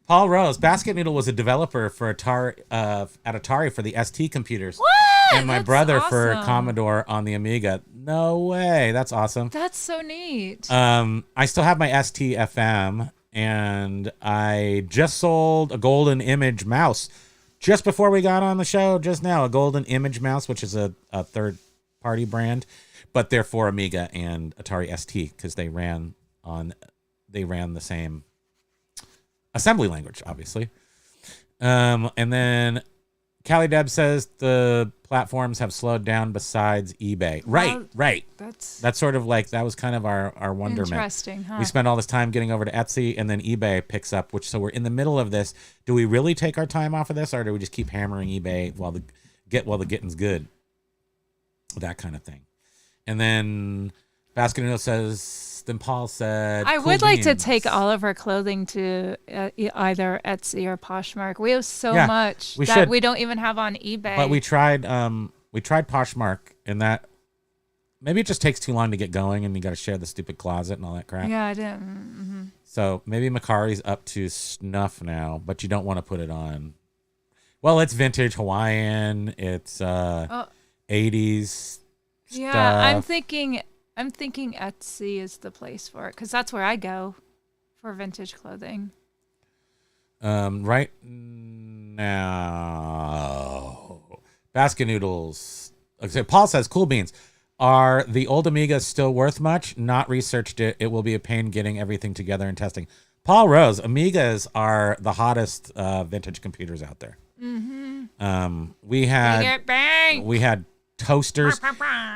Paul Rose, Basket Noodle was a developer for Atari at Atari for the ST computers. What? And my That's brother for awesome. Commodore on the Amiga. No way. That's awesome. That's so neat. I still have my ST-FM, and I just sold a Golden Image mouse just before we got on the show just now. A Golden Image mouse, which is a third-party brand, but they're for Amiga and Atari ST because they ran the same assembly language, obviously. And then Callie Deb says the platforms have slowed down besides eBay. Right. That's sort of like, that was kind of our wonderment. Interesting, huh? We spent all this time getting over to Etsy, and then eBay picks up, so we're in the middle of this. Do we really take our time off of this, or do we just keep hammering eBay while the getting's good? That kind of thing. And then Basket Noodle says, then Paul said, I cool would like to beans. take all of our clothing to either Etsy or Poshmark. We have so Yeah, much we that should. we don't even have on eBay. But we tried Poshmark, and that maybe it just takes too long to get going, and you got to share the stupid closet and all that crap. Yeah, I didn't. Mm-hmm. So maybe Macari's up to snuff now, but you don't want to put it on. Well, it's vintage Hawaiian. It's 80s Yeah, stuff. I'm thinking Etsy is the place for it because that's where I go for vintage clothing. Right now, Basket Noodles. Okay, Paul says, cool beans. Are the old Amigas still worth much? Not researched it. It will be a pain getting everything together and testing. Paul Rose, Amigas are the hottest vintage computers out there. Mm-hmm. We had toasters.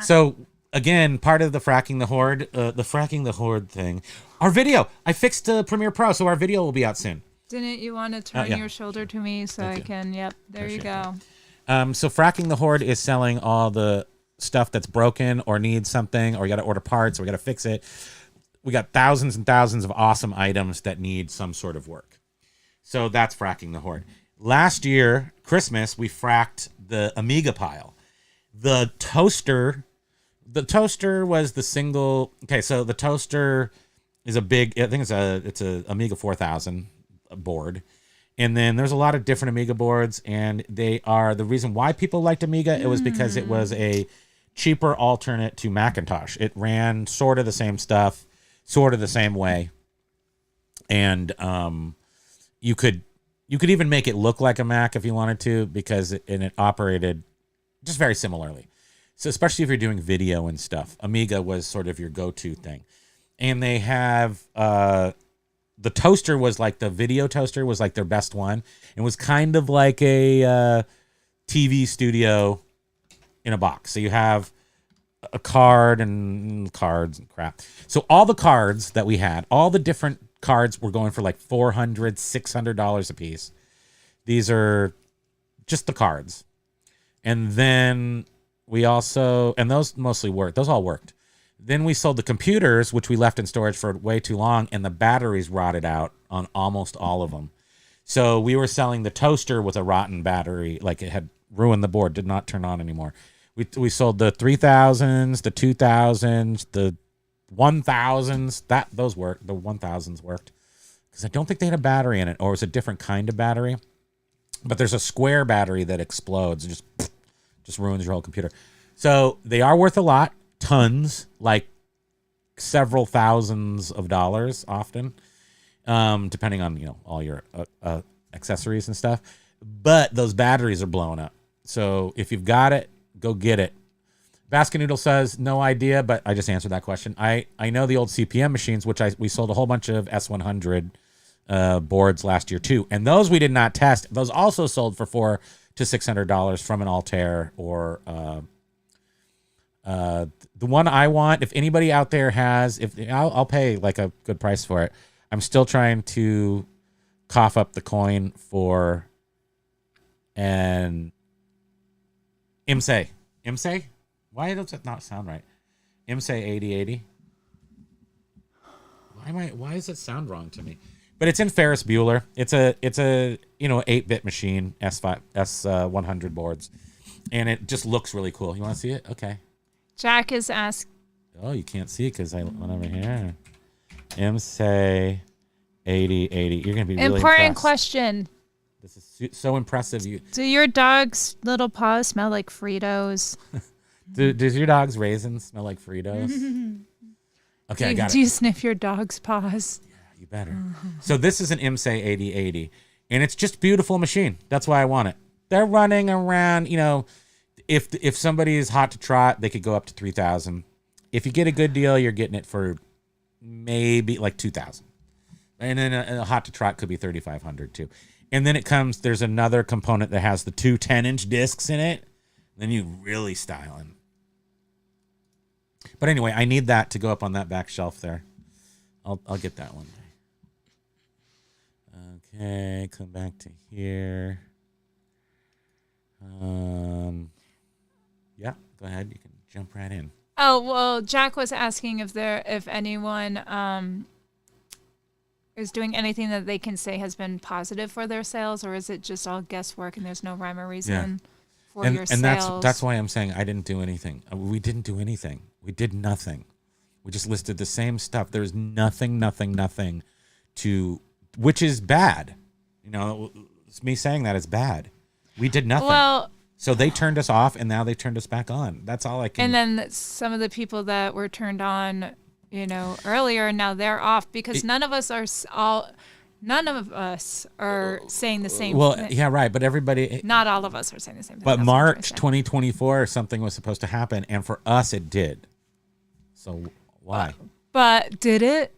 So again, part of the fracking the horde thing. Our video, I fixed Premiere Pro, so our video will be out soon. Didn't you want to turn yeah. your shoulder to me so Thank I you. can? Yep, there Appreciate you go. So fracking the horde is selling all the stuff that's broken or needs something, or you got to order parts, or we got to fix it. We got thousands and thousands of awesome items that need some sort of work. So that's fracking the horde. Last year, Christmas, we fracked the Amiga pile. The toaster was the single. Okay, so the toaster is a big. I think it's a Amiga 4000 board, and then there's a lot of different Amiga boards, and they are the reason why people liked Amiga. It was because it was a cheaper alternate to Macintosh. It ran sort of the same stuff, sort of the same way, and you could even make it look like a Mac if you wanted to, because it operated just very similarly. So especially if you're doing video and stuff, Amiga was sort of your go-to thing. and they have the toaster was like the video toaster was like their best one. It was kind of like a TV studio in a box. So you have a card and cards and crap. So all the cards that we had, all the different cards were going for like $400, $600 a piece. These are just the cards. And then we also, and those mostly worked. Those all worked. Then we sold the computers, which we left in storage for way too long, and the batteries rotted out on almost all of them. So we were selling the toaster with a rotten battery, like it had ruined the board, did not turn on anymore. We sold the 3000s, the 2000s, the 1000s. Those worked. The 1000s worked because I don't think they had a battery in it, or it was a different kind of battery. But there's a square battery that explodes and just ruins your whole computer. So they are worth a lot. Tons, like several thousands of dollars often, depending on all your accessories and stuff. But those batteries are blowing up. So if you've got it, go get it. Basket Noodle says no idea, but I just answered that question. I know the old CPM machines, which we sold a whole bunch of S100 boards last year too, and those we did not test. Those also sold for $400 to $600 from an Altair or. The one I want, if anybody out there has, I'll pay like a good price for it. I'm still trying to cough up the coin for an IMSE. IMSE? Why does it not sound right? IMSE 8080. Why does it sound wrong to me? But it's in Ferris Bueller. It's a 8-bit machine, S100 boards, and it just looks really cool. You want to see it? Okay. Jack is asking. Oh, you can't see it because I went over here. IMSE 8080. You're going to be really Important impressed. question. This is so impressive. Do your dog's little paws smell like Fritos? Does your dog's raisins smell like Fritos? Okay, I got it. Do you sniff your dog's paws? Yeah, you better. So this is an IMSE 8080, and it's just a beautiful machine. That's why I want it. They're running around, if somebody is hot to trot, they could go up to 3,000. If you get a good deal, you're getting it for maybe like 2,000. And then a hot to trot could be 3,500 too. And then there's another component that has the two 10-inch discs in it. Then you really styling. But anyway, I need that to go up on that back shelf there. I'll get that one day. Okay, come back to here. Yeah, go ahead. You can jump right in. Oh, well, Jack was asking if anyone is doing anything that they can say has been positive for their sales, or is it just all guesswork and there's no rhyme or reason for your sales? And that's why I'm saying I didn't do anything. We didn't do anything. We did nothing. We just listed the same stuff. There's nothing which is bad. It's me saying that is bad. We did nothing. Well, so they turned us off, and now they turned us back on. That's all I can. And then some of the people that were turned on, earlier, now they're off because none of us are saying the same thing. Well, yeah, right. But everybody. Not all of us are saying the same thing. But March 2024, something was supposed to happen, and for us, it did. So why? But did it?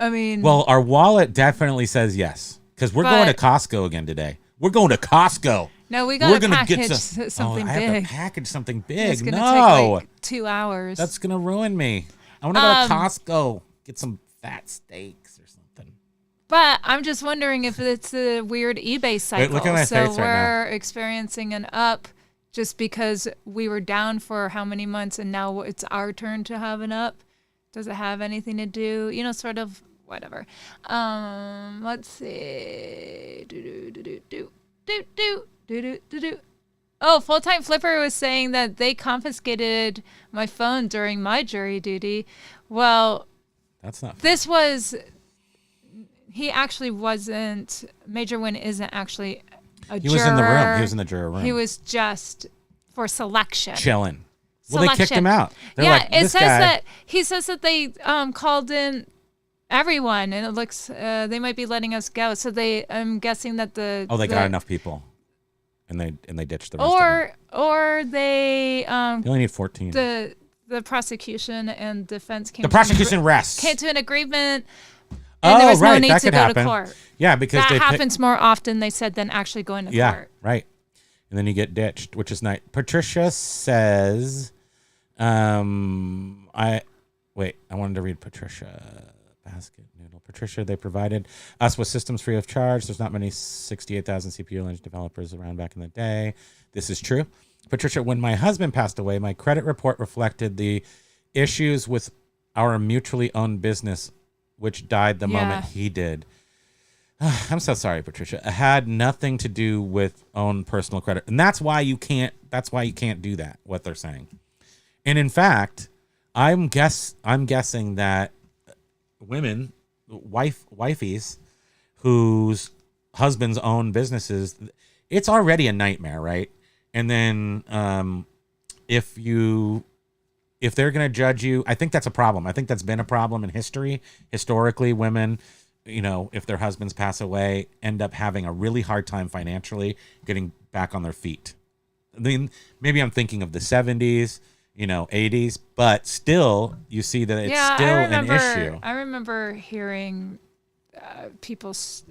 I mean. Well, our wallet definitely says yes, because we're going to Costco again today. We're going to Costco. No, we got to package something big. I have to package something big. It's going to take like 2 hours. That's going to ruin me. I want to go to Costco, get some fat steaks or something. But I'm just wondering if it's a weird eBay cycle. Wait, look at my face right now. So we're experiencing an up just because we were down for how many months and now it's our turn to have an up. Does it have anything to do, sort of whatever. Let's see. Oh, Full Time Flipper was saying that they confiscated my phone during my jury duty. Well, that's not. This was. He actually wasn't. Major Win isn't actually a juror. He was in the room. He was in the juror room. He was just for selection. Chilling. Well, they kicked him out. They're like, it says that he says that they called in everyone, and it looks they might be letting us go. So I'm guessing that they got enough people, and they ditched the rest of them. Or they you only need 14. The the prosecution and defense came. The prosecution rests. Came to an agreement. And there was no need that to could go happen. to court. Yeah, because that happens more often, they said, than actually going to court. Right. And then you get ditched, which is nice. Patricia says, I wanted to read Patricia. Basket noodle. Patricia, they provided us with systems free of charge. There's not many 68,000 CPU Linux developers around back in the day. This is true. Patricia, when my husband passed away, my credit report reflected the issues with our mutually owned business, which died the moment he did. I'm so sorry, Patricia. It had nothing to do with own personal credit. And that's why you can't do that, what they're saying. And in fact, I'm guessing that women, wifeys whose husbands own businesses, it's already a nightmare, right? And then if they're going to judge you, I think that's a problem. I think that's been a problem in history. Historically, women, if their husbands pass away, end up having a really hard time financially getting back on their feet. I mean, maybe I'm thinking of the 70s, 80s, but still, you see that it's still an issue. I remember hearing couples,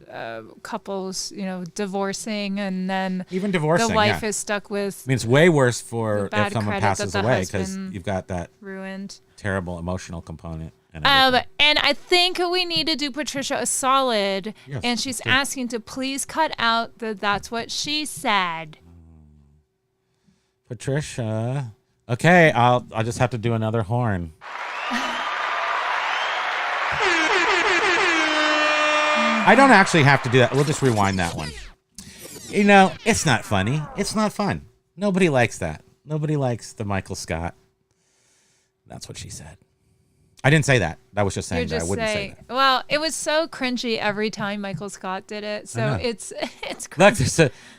divorcing, and then even divorcing, the wife is stuck with. I mean, it's way worse for if someone credit passes that the away because you've got that ruined terrible emotional component. And I think we need to do Patricia a solid, Yes, and she's asking to please cut out that's what she said. Patricia. Okay, I'll just have to do another horn. I don't actually have to do that. We'll just rewind that one. It's not funny. It's not fun. Nobody likes that. Nobody likes the Michael Scott. That's what she said. I didn't say that. That was just saying that I wouldn't say that. Well, it was so cringy every time Michael Scott did it. So it's cringy. Look,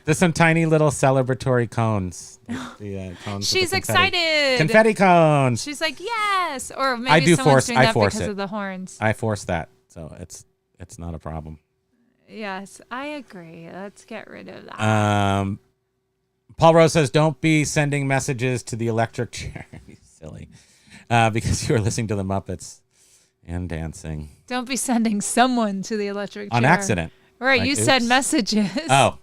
there's some tiny little celebratory cones. The cones. She's excited. Confetti cones. She's like, yes. Or maybe someone's doing that because of the horns. I force that, so it's not a problem. Yes, I agree. Let's get rid of that. Paul Rose says, "Don't be sending messages to the electric chair." You silly. Because you were listening to the Muppets and dancing. Don't be sending someone to the electric chair. On accident. Right, you said messages. Oh,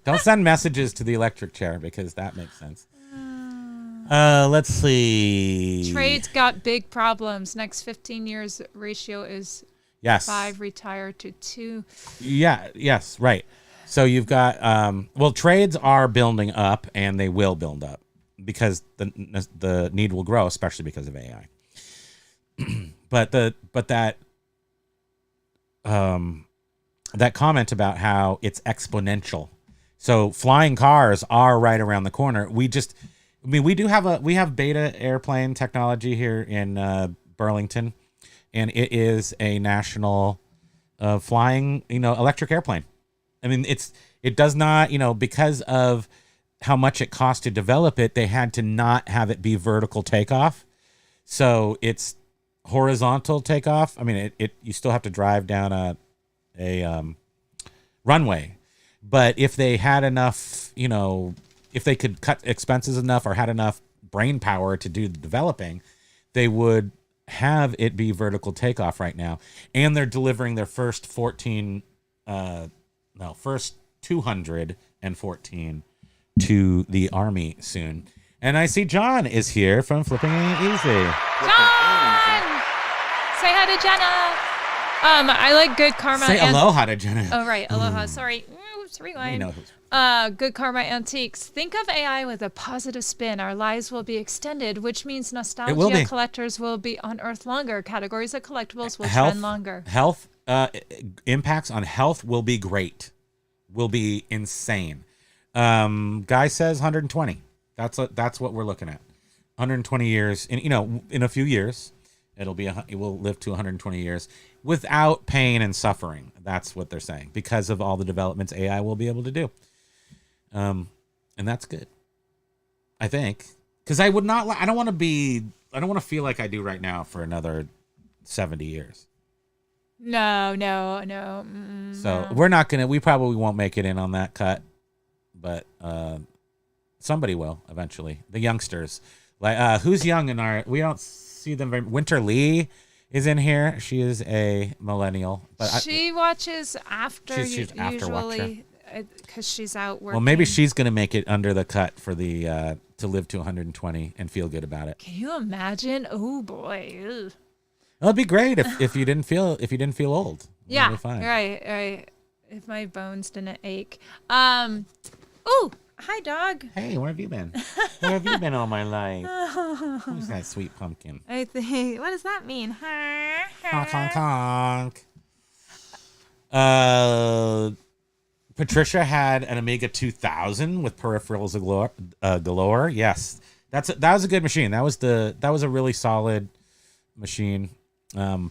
don't send messages to the electric chair because that makes sense. Let's see. Trade's got big problems. Next 15 years ratio is 5 retire to 2. Yeah, yes, right. So you've got, trades are building up and they will build up, because the need will grow, especially because of AI. but that comment about how it's exponential. So flying cars are right around the corner. We have beta airplane technology here in Burlington, and it is a national flying electric airplane. I mean, it does not because of how much it cost to develop it, they had to not have it be vertical takeoff. So it's horizontal takeoff. I mean, you still have to drive down a runway. But if they had enough, if they could cut expenses enough or had enough brain power to do the developing, they would have it be vertical takeoff right now. And they're delivering their first 214 to the Army soon. And I see John is here from Flipping Ain't Easy. John! Say hi to Jenna. I like Good Karma. Say aloha to Jenna. Oh, right. Aloha. Sorry. Oops, rewind. Good Karma Antiques. Think of AI with a positive spin. Our lives will be extended, which means nostalgia collectors will be on Earth longer. Categories of collectibles will trend longer. Health impacts on health will be great. Will be insane. Guy says 120. That's what we're looking at. 120 years. And in a few years, it will live to 120 years without pain and suffering. That's what they're saying, because of all the developments AI will be able to do. And that's good, I think, because I don't want to feel like I do right now for another 70 years. No. So we probably won't make it in on that cut, but somebody will eventually. The youngsters, Like who's young in our? We don't see them very. Winter Lee is in here. She is a millennial, but she watches after she's after watcher. usually because she's out working. Well, maybe she's gonna make it under the cut for the to live to 120 and feel good about it. Can you imagine? Oh boy. Ugh. Well, it'd be great if you didn't feel old. Yeah. It'd be fine. Right. If my bones didn't ache. Oh, hi, dog. Hey, where have you been? Where have you been all my life? Who's that sweet pumpkin? I think. What does that mean? Honk, honk, honk. Patricia had an Amiga 2000 with peripherals galore. Yes, that was a good machine. That was a really solid machine.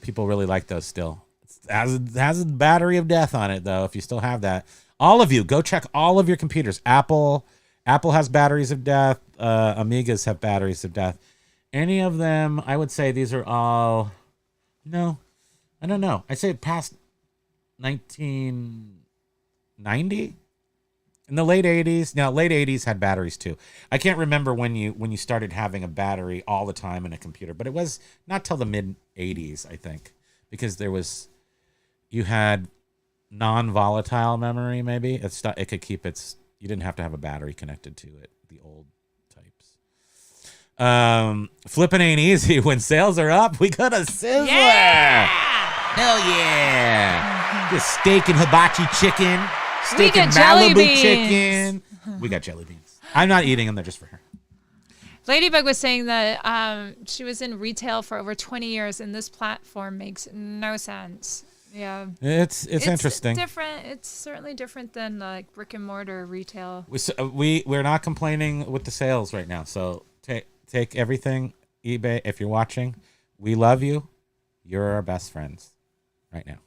People really like those still. It has a battery of death on it though. If you still have that, all of you go check all of your computers. Apple has batteries of death. Amigas have batteries of death. Any of them, I would say these are all. No, I don't know. I'd say past 1990. In the late 80s. Now, late 80s had batteries too. I can't remember when you started having a battery all the time in a computer, but it was not till the mid 80s, I think, because you had non-volatile memory. Maybe it could keep its. You didn't have to have a battery connected to it. The old types. Flipping ain't easy. When sales are up, we got a sizzler. Yeah! Hell yeah! Just steak and hibachi chicken. Steak We and got jelly Malibu beans. chicken. We got jelly beans. I'm not eating them. They're just for her. Ladybug was saying that she was in retail for over 20 years, and this platform makes no sense. Yeah, It's interesting. Different. It's certainly different than like brick and mortar retail. We're not complaining with the sales right now. So take everything eBay. If you're watching, we love you. You're our best friends right now.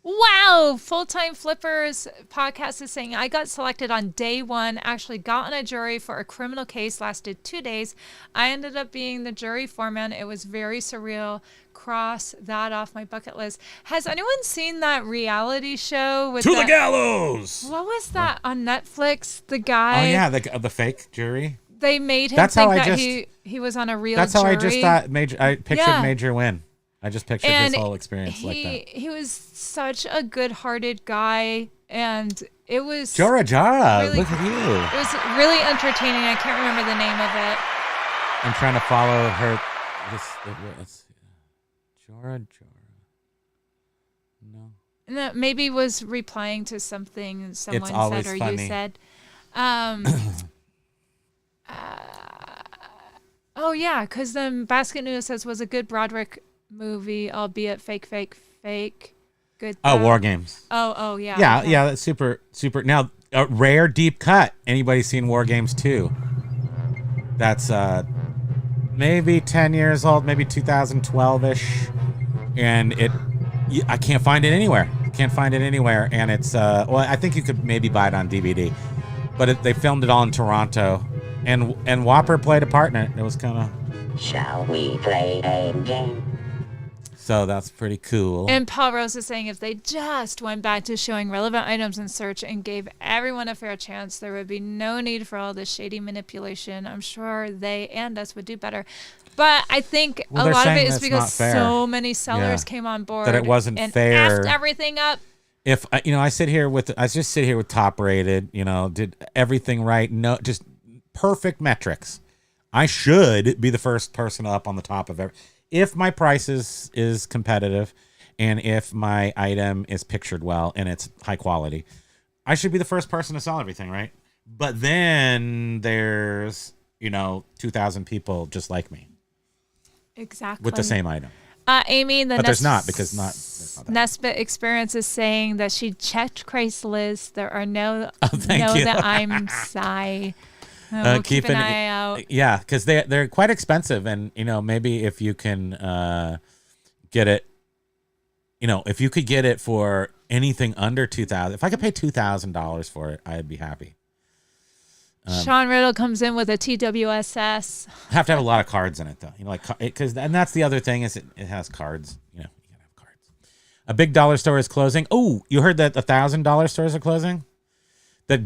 Wow! Full-Time Flippers podcast is saying, I got selected on day one, actually got on a jury for a criminal case, lasted 2 days. I ended up being the jury foreman. It was very surreal. Cross that off my bucket list. Has anyone seen that reality show with To the gallows! What was that on Netflix? The guy. Oh, yeah, the fake jury. They made him That's how think I that just- he was on a real That's jury. how I just thought I pictured Yeah. Major Win. I just pictured And his whole experience like that. He was such a good-hearted guy, and it was Jora Jara, really- look at you. It was really entertaining. I can't remember the name of it. I'm trying to follow her. Let's see. Jora Jara. No. And that maybe was replying to something someone always said or funny. you said. Oh, yeah, because then Basket News says was a good Broderick movie, albeit fake. Good. Oh, War Games. Oh, yeah. Yeah, okay. yeah, that's super. Now, a rare deep cut. Anybody seen War Games 2? That's maybe 10 years old, maybe 2012-ish. And I can't find it anywhere. And it's, well, I think you could maybe buy it on DVD. But they filmed it all in Toronto. And Whopper played a part in it. It was kind of... Shall we play a game? So that's pretty cool. And Paul Rose is saying if they just went back to showing relevant items in search and gave everyone a fair chance, there would be no need for all this shady manipulation. I'm sure they and us would do better. But I think a they're lot of saying it is that's because not fair. so many sellers Yeah. came on board That it wasn't and fair. effed everything up. If I just sit here with Top Rated, did everything right. No, just perfect metrics. I should be the first person up on the top of everything. If my price is competitive and if my item is pictured well and it's high quality, I should be the first person to sell everything, right? But then there's, 2,000 people just like me Exactly. with the same item. Amy, But there's not because there's not that. Nesbitt Experience is saying that she checked Craigslist. There are no thank you. that I'm Psy. We'll keep an eye out. Yeah, because they're quite expensive, and maybe if you can get it, if you could get it for anything under $2,000, if I could pay $2,000 for it, I'd be happy. Sean Riddle comes in with a TWSS. Have to have a lot of cards in it though, and that's the other thing is it has cards. You gotta have cards. A big dollar store is closing. Oh, you heard that $1,000 stores are closing? The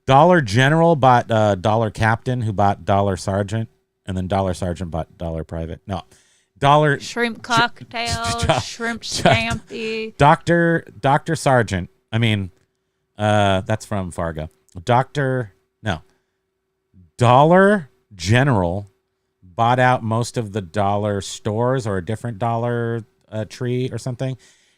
Dollar General bought Dollar Captain, who bought Dollar Sergeant. and then Dollar Sergeant bought Dollar Private. No, Dollar Shrimp cocktail, shrimp scampi. Dr. Sergeant. I mean, that's from Fargo. Dollar General bought out most of the dollar stores or a different Dollar Tree or something.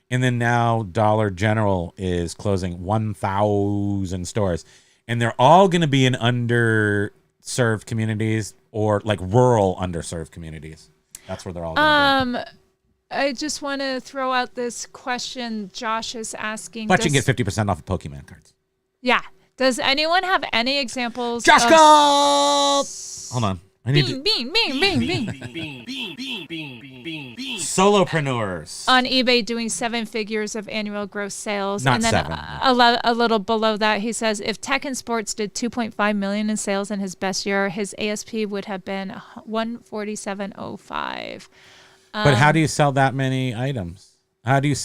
And then now Dollar General is closing 1,000 stores. And they're all going to be in underserved communities or like rural underserved communities. That's where they're all going to be. I just want to throw out this question Josh is asking. But you can get 50% off of Pokemon cards. Yeah. Does anyone have any examples? Josh Gold! Hold on. I need Bean. solopreneurs. On eBay doing 7 figures of annual gross sales. Not and then 7. A little below that, he says, if Tech and Sports did $2.5 million in sales in his best year, his ASP would have been $147.05. But how do you sell that many items? How do you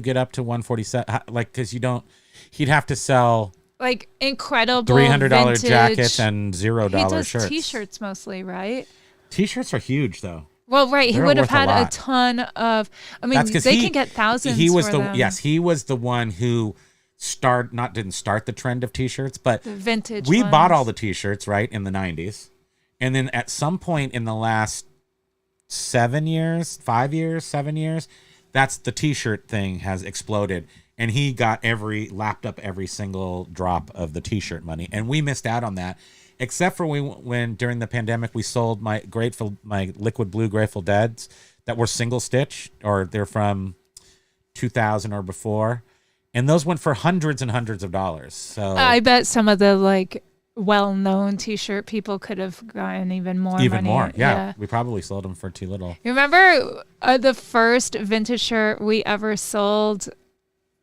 get up to 147? Like, because he'd have to sell like incredible $300 vintage jackets and $0 He does shirts. T-shirts mostly, right? T-shirts are huge, though. Well, right. They're he would have worth a had a lot. ton of. I mean, That's 'cause they can get thousands. He was for the them. yes. He was the one who didn't start the trend of T-shirts, but The vintage. we ones. bought all the T-shirts right in the 90s, and then at some point in the last 7 years, that's the T-shirt thing has exploded. And he lapped up every single drop of the T-shirt money. And we missed out on that. Except for when during the pandemic, we sold my liquid blue Grateful Deads that were single stitch, or they're from 2000 or before. And those went for hundreds and hundreds of dollars. So I bet some of the like well-known T-shirt people could have gotten even more money. Yeah. We probably sold them for too little. You remember the first vintage shirt we ever sold?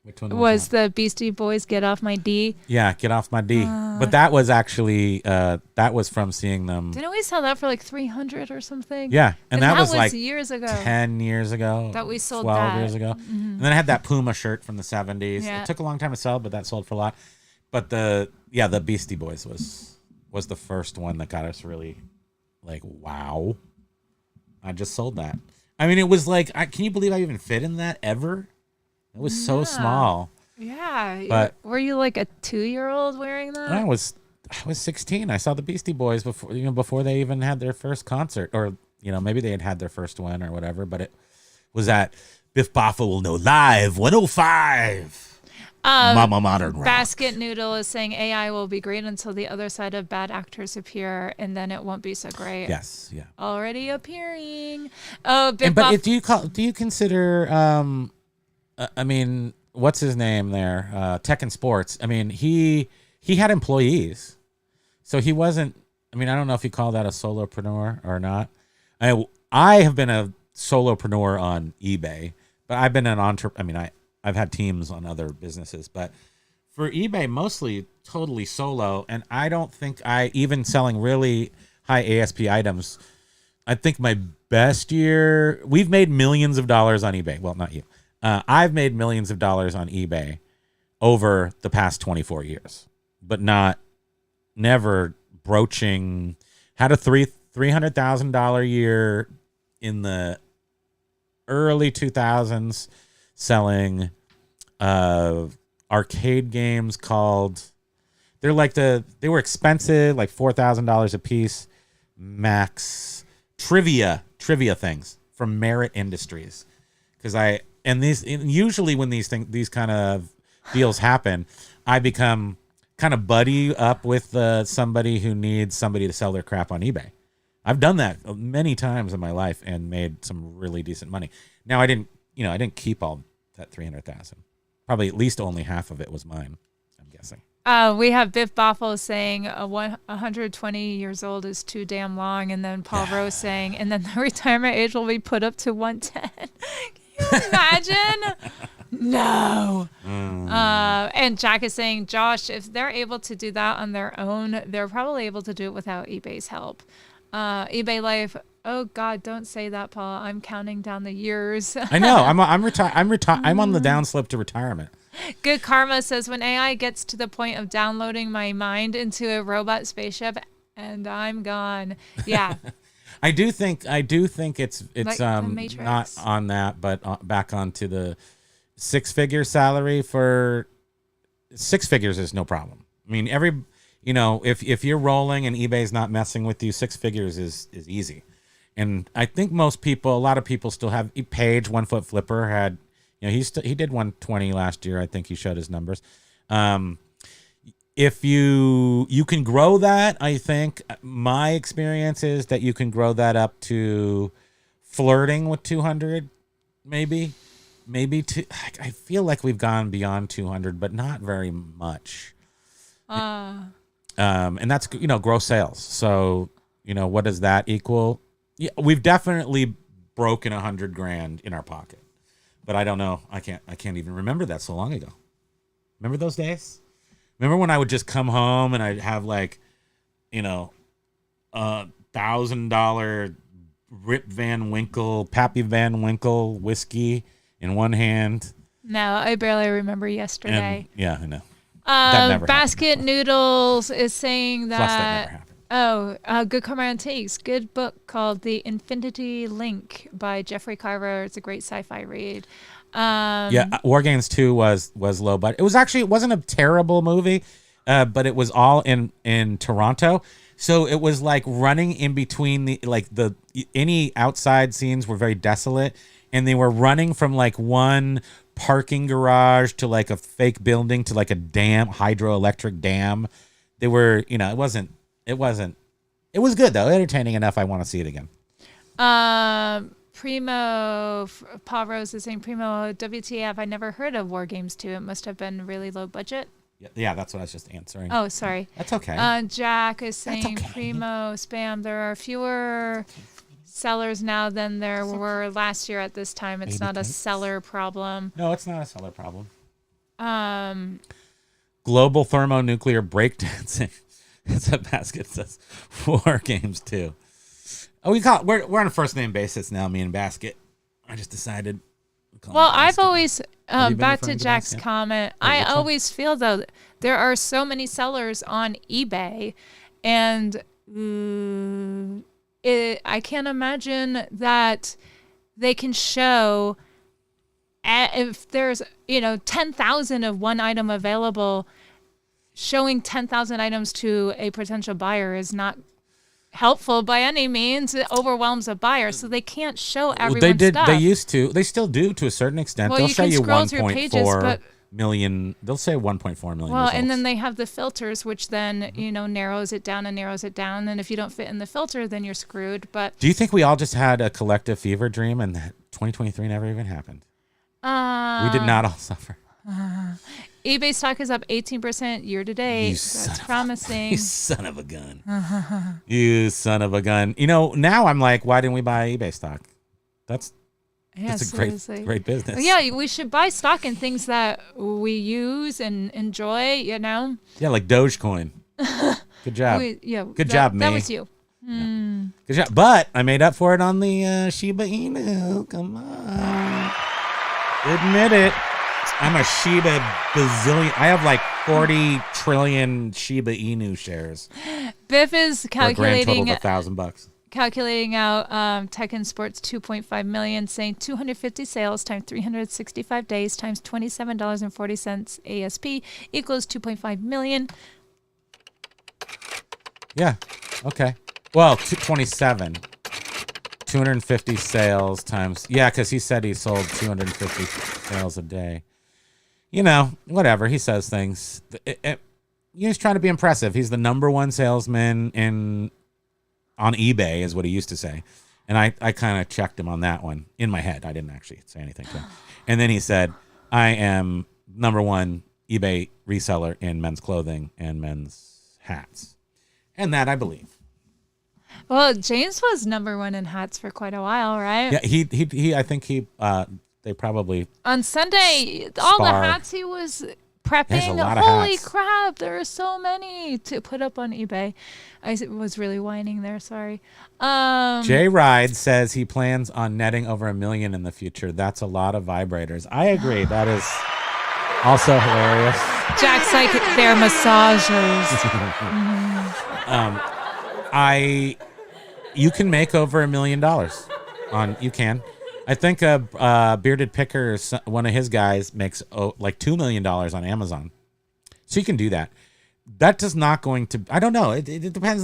Which one Was that? the Beastie Boys "Get Off My D"? Yeah, Get Off My D. But that was actually that was from seeing them. Didn't we sell that for like $300 or something? Yeah, and that was like years ago. 10 years ago. That we sold 12 that. years ago. And then I had that Puma shirt from the 70s. Yeah. It took a long time to sell, but that sold for a lot. But the Beastie Boys was the first one that got us really like, wow. I just sold that. I mean, it was like, can you believe I even fit in that ever? It was so small. Yeah. But were you like a 2-year-old wearing that? I was 16. I saw the Beastie Boys before they even had their first concert, or maybe they had their first one or whatever. But it was at Biff Boffa Will Know Live 105. Mama Modern Rock. Basket Noodle is saying AI will be great until the other side of bad actors appear, and then it won't be so great. Yes, yeah. Already appearing. Oh, Biff Boff. Do you consider? I mean, what's his name there? Tech and Sports. I mean, he had employees, so he wasn't. I mean, I don't know if you call that a solopreneur or not. I have been a solopreneur on eBay, but I've been an entrepreneur. I mean, I've had teams on other businesses, but for eBay, mostly totally solo. And I don't think even selling really high ASP items. I think my best year, we've made millions of dollars on eBay. Well, not you. I've made millions of dollars on eBay over the past 24 years, but never broaching. Had a $300,000 year in the early 2000s selling arcade games they were expensive, like $4,000 a piece, max trivia things from Merit Industries. Usually when these kind of deals happen, I become kind of buddy up with somebody who needs somebody to sell their crap on eBay. I've done that many times in my life and made some really decent money. Now I didn't keep all that 300,000. Probably at least only half of it was mine, I'm guessing. We have Biff Boffo saying 120 years old is too damn long, and then Paul Rose saying, and then the retirement age will be put up to 110. Can you imagine? No. And Jack is saying, Josh, if they're able to do that on their own, they're probably able to do it without eBay's help. eBay Life. Oh God, don't say that, Paul. I'm counting down the years. I know. I'm on the downslip to retirement. Good Karma says, when AI gets to the point of downloading my mind into a robot spaceship, and I'm gone. Yeah. I do think it's Like the not Matrix. on that, but back onto the 6-figure salary for 6 figures is no problem. I mean, if you're rolling and eBay's not messing with you, 6 figures is easy. And I think a lot of people still have. Page 1 Foot Flipper had, he did 120 last year. I think he showed his numbers. If you can grow that, I think my experience is that you can grow that up to flirting with 200, maybe two. I feel like we've gone beyond 200, but not very much. And that's gross sales. So what does that equal? Yeah, we've definitely broken $100,000 in our pocket, but I don't know. I can't even remember that so long ago. Remember those days? Remember when I would just come home and I'd have $1,000 Pappy Van Winkle whiskey in one hand. No, I barely remember yesterday. Yeah, I know. That never Basket happened Noodles is saying Plus, that never that. happened. Good Karma Antiques. Good book called The Infinity Link by Jeffrey Carver. It's a great sci-fi read. War Games 2 was low budget. It wasn't a terrible movie, but it was all in Toronto. So it was like running in between any outside scenes were very desolate, and they were running from like one parking garage to like a fake building to like a dam, hydroelectric dam. They were, it was good though, entertaining enough. I want to see it again. Primo, Paul Rose is saying, Primo, WTF, I never heard of War Games 2. It must have been really low budget. Yeah, that's what I was just answering. Oh, sorry. That's okay. Jack is saying, okay. Primo, spam, there are fewer sellers now than there were last year at this time. It's not a seller problem. No, it's not a seller problem. Global thermonuclear breakdancing. It's a basket says War Games 2. Oh, we're on a first name basis now, me and Basket. I just decided. Well, I've always been back to referring to Jack's Basket? comment. Wait, I which one? always feel though there are so many sellers on eBay, and I can't imagine that they can show if there's 10,000 of one item available. Showing 10,000 items to a potential buyer is not helpful by any means. It overwhelms a buyer, so they can't show everyone's stuff. They used to. They still do to a certain extent. Well, They'll you show can you scroll through pages, 1.4 but- million. They'll say 1.4 million. Well, results. and then they have the filters, which then narrows it down and narrows it down. And if you don't fit in the filter, then you're screwed. But do you think we all just had a collective fever dream and that 2023 never even happened? We did not all suffer. eBay stock is up 18% year to date. That's promising. You son of a gun. You son of a gun. Now I'm like, why didn't we buy eBay stock? That's a great business. Yeah, we should buy stock in things that we use and enjoy, Yeah, like Dogecoin. Good job. Good job, me. That was you. Good job. But I made up for it on the Shiba Inu. Come on. Admit it. I'm a Shiba bazillion. I have like 40 trillion Shiba Inu shares. Biff is For a grand total calculating of $1,000. out Tekken Sports 2.5 million, saying 250 sales times 365 days times $27.40 ASP equals 2.5 million. Yeah. Okay. Well, 227. 250 sales times. Yeah, because he said he sold 250 sales a day. Whatever. He says things. He's trying to be impressive. He's the number one salesman on eBay, is what he used to say. And I kind of checked him on that one in my head. I didn't actually say anything to him. And then he said, I am number one eBay reseller in men's clothing and men's hats. And that I believe. Well, James was number one in hats for quite a while, right? Yeah, he I think they probably on Sunday, all the spar. hats he was There's prepping. a lot of Holy hats. crap, there are so many to put up on eBay. I was really whining there, sorry. Jay Ride says he plans on netting over $1 million in the future. That's a lot of vibrators. I agree. That is also hilarious. Jack's like, they're massagers. You can make over $1 million on. You can. I think Bearded Picker, one of his guys, makes like $2 million on Amazon. So you can do that. That does not going to. I don't know. It depends.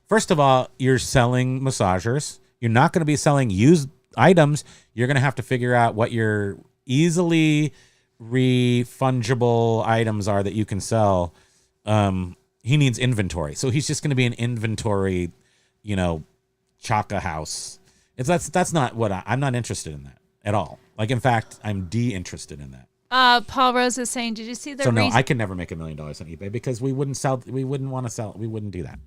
First of all, you're selling massagers. You're not going to be selling used items. You're going to have to figure out what your easily refungible items are that you can sell. He needs inventory, so he's just going to be an inventory, chaka house. That's not what I'm not interested in that at all. Like, in fact, I'm de-interested in that. Paul Rose is saying, did you see the? So no, I can never make $1 million on eBay because we wouldn't sell. We wouldn't want to sell. We wouldn't do that.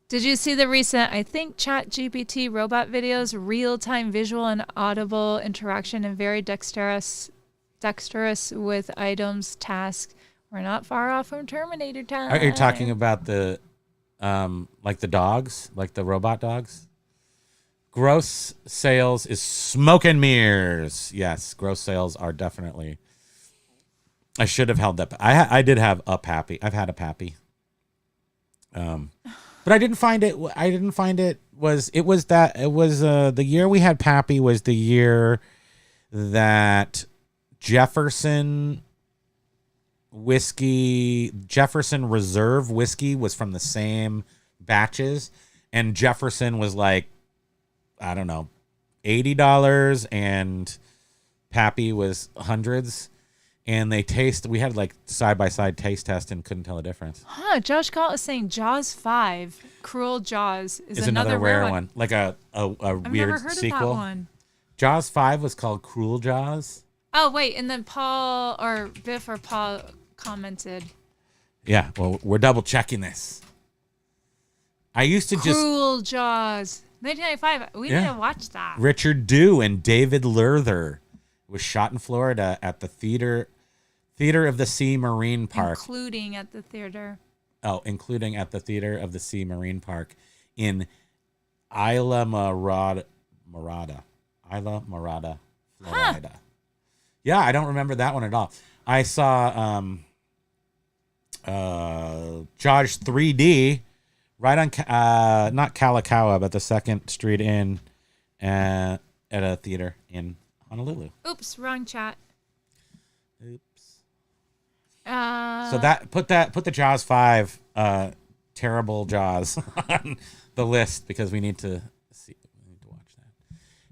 Did you see the recent, I think, ChatGPT robot videos, real-time visual and audible interaction, and very dexterous with items, tasks? We're not far off from Terminator time. Are you talking about the, like the dogs, like the robot dogs? Gross sales is smoke and mirrors. Yes, gross sales are definitely. I should have held that. I did have a Pappy. I've had a Pappy. But I didn't find it. It was the year we had Pappy was the year that Jefferson Reserve whiskey was from the same batches, and Jefferson was like, I don't know, $80, and Pappy was hundreds. And we had like side-by-side taste test and couldn't tell the difference. Josh Galt is saying Jaws 5, Cruel Jaws, is another rare one. Like a I've weird never heard sequel. of that one. Jaws 5 was called Cruel Jaws. Oh, wait, and then Paul commented. Yeah, well, we're double-checking this. I used to Cruel Jaws, 1995. We need to watch that. Richard Dew and David Lurther was shot in Florida at the Theater of the Sea Marine Park. Including at the Theater of the Sea Marine Park in Isla Morada, Florida. Yeah, I don't remember that one at all. I saw Jaws 3D right on not Kalakaua, but the 2nd Street Inn at a theater in Honolulu. Oops, wrong chat. Oops. So put the Jaws 5 terrible Jaws on the list because we need to watch that.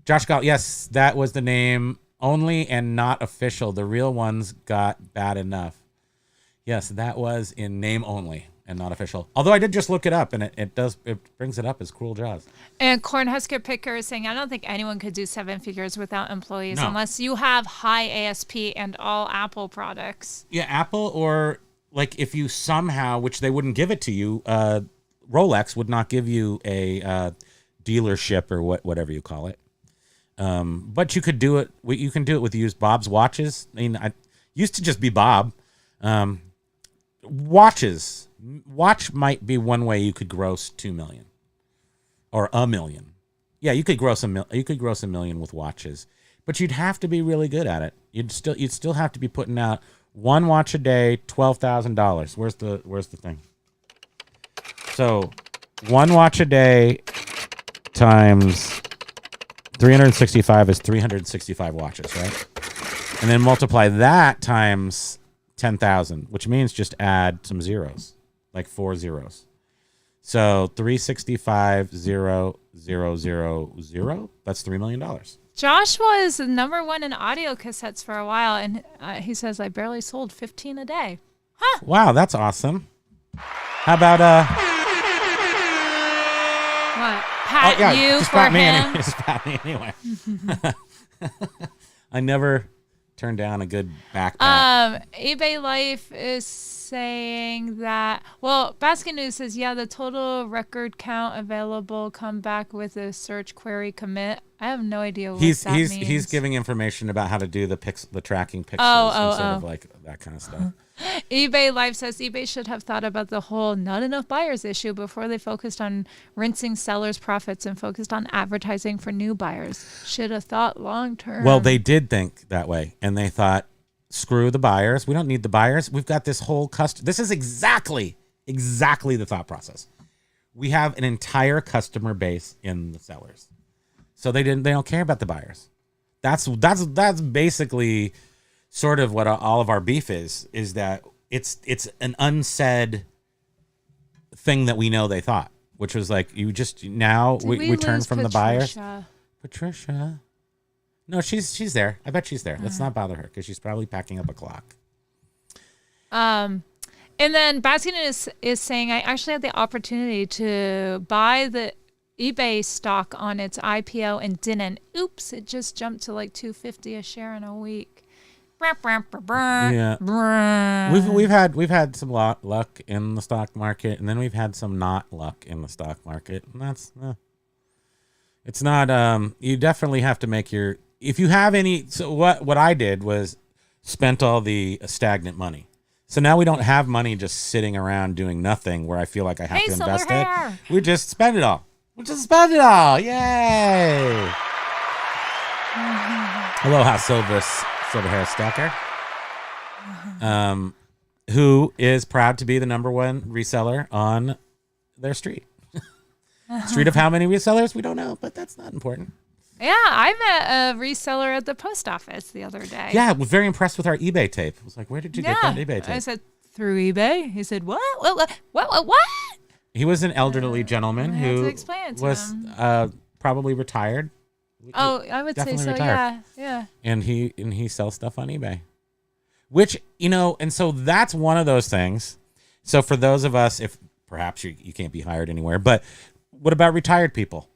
Josh Galt, yes, that was the name only and not official. The real ones got bad enough. Yes, that was in name only and not official. Although I did just look it up, and it brings it up as Cruel Jaws. And Cornhusker Picker is saying, I don't think anyone could do 7 figures without employees unless you have high ASP and all Apple products. Yeah, Apple, or like if you somehow, which they wouldn't give it to you, Rolex would not give you a dealership or whatever you call it. But you could do it. You can do it with used Bob's watches. I mean, I used to just be Bob. Watch might be one way you could gross 2 million or $1 million. Yeah, you could gross $1 million with watches, but you'd have to be really good at it. You'd still have to be putting out one watch a day, $12,000. Where's the thing? So, one watch a day times 365 is 365 watches, right? And then multiply that times 10,000, which means just add some zeros, like 4 zeros. So 365,000, that's $3 million. Joshua is #1 in audio cassettes for a while, and he says, I barely sold 15 a day. Huh. Wow, that's awesome. How about what? Pat you just for pat him? Just pat me anyway. I never turned down a good backpack. eBay Life is saying that, well, Basket News says, yeah, the total record count available come back with a search query commit. I have no idea what that means. He's giving information about how to do the tracking pixels and sort of like that kind of stuff. eBay Live says eBay should have thought about the whole not enough buyers issue before they focused on rinsing sellers' profits and focused on advertising for new buyers. Should have thought long term. Well, they did think that way, and they thought, screw the buyers. We don't need the buyers. We've got this whole This is exactly the thought process. we have an entire customer base in the sellers. So they don't care about the buyers. That's basically sort of what all of our beef is that it's an unsaid thing that we know they thought, which was like, you just now we turn from the buyers. Patricia. No, she's there. I bet she's there. Let's not bother her because she's probably packing up a clock. And then Baskin is saying, I actually had the opportunity to buy the eBay stock on its IPO and didn't. Oops, it just jumped to like $250 a share in a week. Yeah, we've had some luck in the stock market, and then we've had some not luck in the stock market, and that's it's not. You definitely have to make your, if you have any. So what I did was spent all the stagnant money. So now we don't have money just sitting around doing nothing where I feel like I have to invest it. We just spend it all. Yay! Aloha, silver hair stalker. Who is proud to be the number one reseller on their street. Street of how many resellers? We don't know, but that's not important. Yeah, I met a reseller at the post office the other day. Yeah, I was very impressed with our eBay tape. I was like, where did you get that eBay tape? I said, through eBay. He said, what? He was an elderly gentleman who was probably retired. I would say so, retired. yeah. And he sells stuff on eBay. Which, and so that's one of those things. So for those of us, if perhaps you can't be hired anywhere, but what about retired people?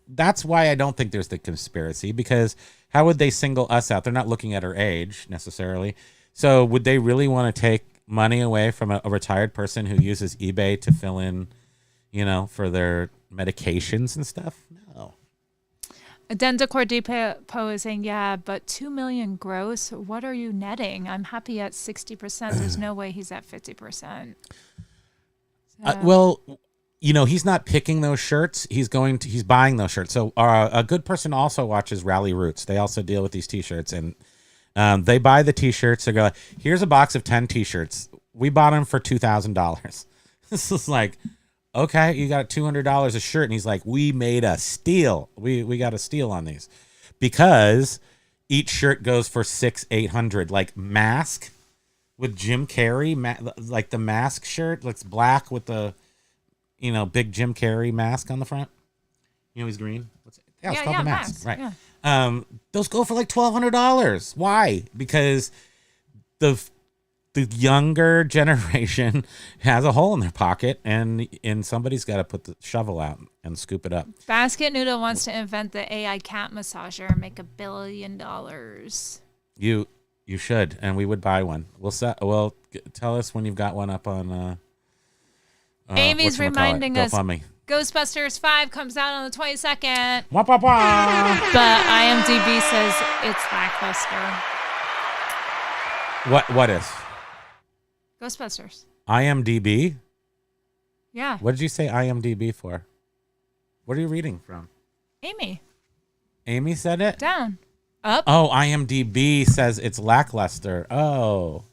That's why I don't think there's the conspiracy, because how would they single us out? They're not looking at our age necessarily. So would they really want to take money away from a retired person who uses eBay to fill in, for their medications and stuff? No. Dendicor Depot is saying, yeah, but 2 million gross. What are you netting? I'm happy at 60%. There's no way he's at 50%. Well, he's not picking those shirts. He's buying those shirts. So a good person also watches Rally Roots. They also deal with these T-shirts, and they buy the T-shirts. They go, here's a box of 10 T-shirts. We bought them for $2,000. This is like, okay, you got $200 a shirt. And he's like, we made a steal. We got a steal on these, because each shirt goes for $600-800. Like Mask with Jim Carrey, like the Mask shirt, looks black with the, big Jim Carrey mask on the front. He's green. It's called the Mask. Right. Yeah. Those go for like $1,200. Why? Because the younger generation has a hole in their pocket, and somebody's got to put the shovel out and scoop it up. Basket Noodle wants to invent the AI cat massager and make $1 billion. You should, and we would buy one. Well, tell us when you've got one up on. Amy's reminding us Ghostbusters 5 comes out on the 22nd. Wah, wah, wah. But IMDb says it's lackluster. What is? Ghostbusters. IMDb? Yeah. What did you say IMDb for? What are you reading from? Amy. Amy said it? Down. Up. Oh, IMDb says it's lackluster. Oh.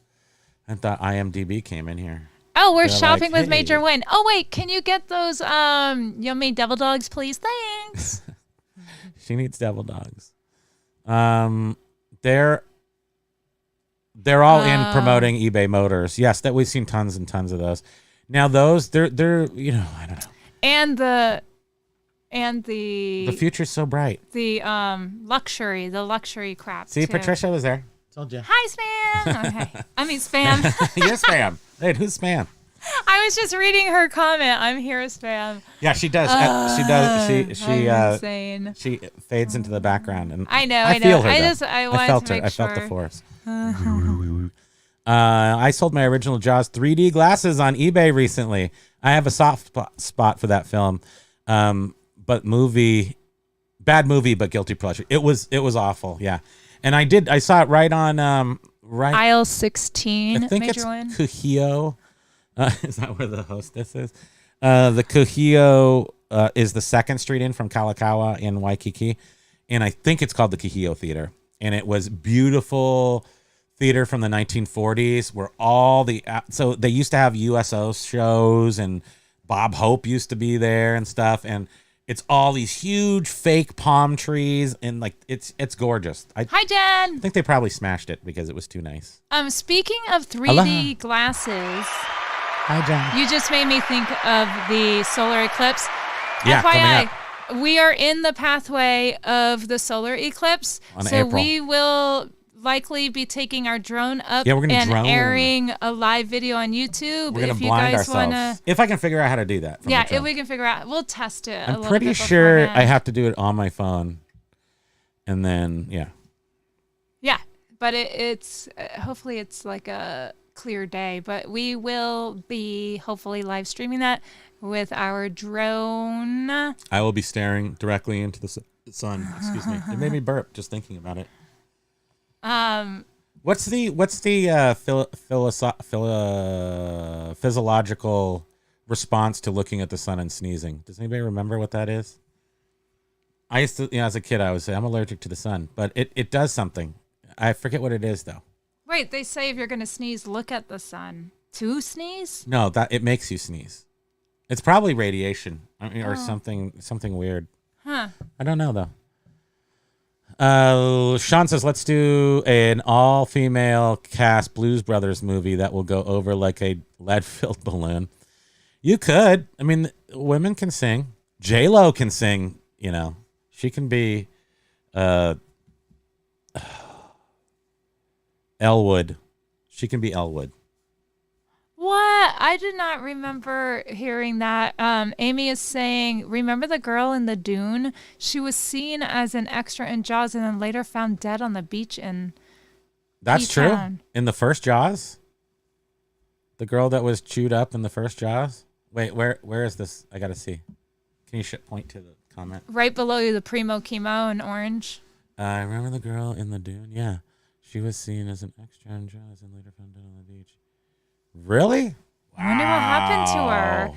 I thought IMDb came in here. Oh, we're shopping with Major Win. Oh, wait. Can you get those yummy devil dogs, please? Thanks. She needs devil dogs. They're all in promoting eBay Motors. Yes, that we've seen tons and tons of those. Now those, they're I don't know. And the future's so bright. The luxury crap. See, too. Patricia was there. Told you. Hi, Spam. Okay. I mean, Spam. You're Spam. Wait, who's Spam? I was just reading her comment. I'm here, Spam. Yeah, she does. She does. She insane. She fades into the background, and I know. I feel her. I felt to her. make I sure. felt the force. I sold my original Jaws 3D glasses on eBay recently. I have a soft spot for that film, but bad movie, but guilty pleasure. It was awful. Yeah, and I saw it right on aisle 16. I think Major it's Win. Kuhio. Is that where the hostess is? The Kuhio is the second street in from Kalakaua in Waikiki, and I think it's called the Kuhio Theater. And it was beautiful theater from the 1940s, where so they used to have USO shows and Bob Hope used to be there and stuff, and it's all these huge fake palm trees, and like it's gorgeous. Hi, Jen. I think they probably smashed it because it was too nice. Speaking of 3D Aloha. glasses, Hi, John. you just made me think of the solar eclipse. Yeah, FYI, we are in the pathway of the solar eclipse, On so April. we will likely be taking our drone up Yeah, we're gonna and drone. airing a live video on YouTube. We're gonna if you blind guys ourselves. wanna, If I can figure out how to do that. From yeah, the drone. if we can figure out, we'll test it. a I'm little pretty bit sure beforehand. I have to do it on my phone, and then Yeah, but it's hopefully it's like a clear day. But we will be hopefully live streaming that with our drone. I will be staring directly into the sun. Excuse me. It made me burp just thinking about it. What's the physiological response to looking at the sun and sneezing? Does anybody remember what that is? I used to, as a kid, I would say I'm allergic to the sun, but it does something. I forget what it is though. Wait, they say if you're gonna sneeze, look at the sun. To sneeze? No, that it makes you sneeze. It's probably radiation, or something weird. Huh. I don't know though. Sean says, let's do an all-female cast Blues Brothers movie that will go over like a lead-filled balloon. You could. I mean, women can sing. J-Lo can sing, She can be Elwood. She can be Elwood. What? I did not remember hearing that. Amy is saying, remember the girl in the dune? She was seen as an extra in Jaws and then later found dead on the beach in That's true. P-Town. In the first Jaws? The girl that was chewed up in the first Jaws? Wait, where is this? I got to see. Can you point to the comment? Right below you, the Primo Kimo in orange. I remember the girl in the dune. Yeah. She was seen as an extra in Jaws and later found dead on the beach. Really? I wonder what happened to her.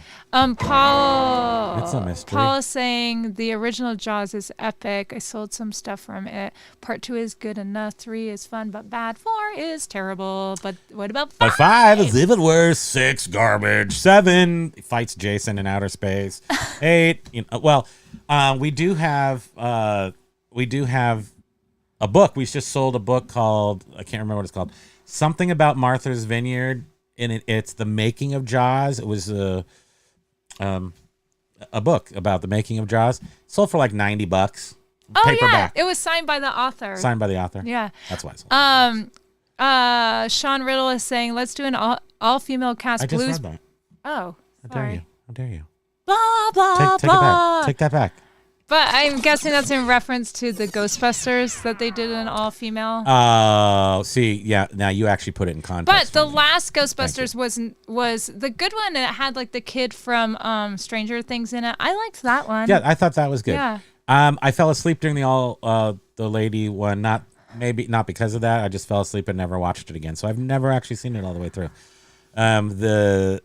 Paul. It's a mystery. Paul is saying the original Jaws is epic. I sold some stuff from it. Part 2 is good enough. 3 is fun but bad. 4 is terrible. But what about 5? But 5 is even worse. 6 garbage. 7 fights Jason in outer space. 8. We do have a book. We just sold a book called, I can't remember what it's called. Something about Martha's Vineyard. And it's the making of Jaws. It was a book about the making of Jaws. Sold for like $90. Oh, Paperback. yeah. It was signed by the author. Signed by the author. Yeah. That's why I sold. Sean Riddle is saying, let's do an all-female cast I just blues. read that. Oh, How sorry. dare you? Blah, blah, Take it blah. back. Take that back. But I'm guessing that's in reference to the Ghostbusters that they did an all-female. See, yeah. Now you actually put it in But context. the for me. last Ghostbusters was the good one, and it had like the kid from Stranger Things in it. I liked that one. Yeah, I thought that was good. Yeah. I fell asleep during the lady one. Not because of that. I just fell asleep and never watched it again. So I've never actually seen it all the way through. The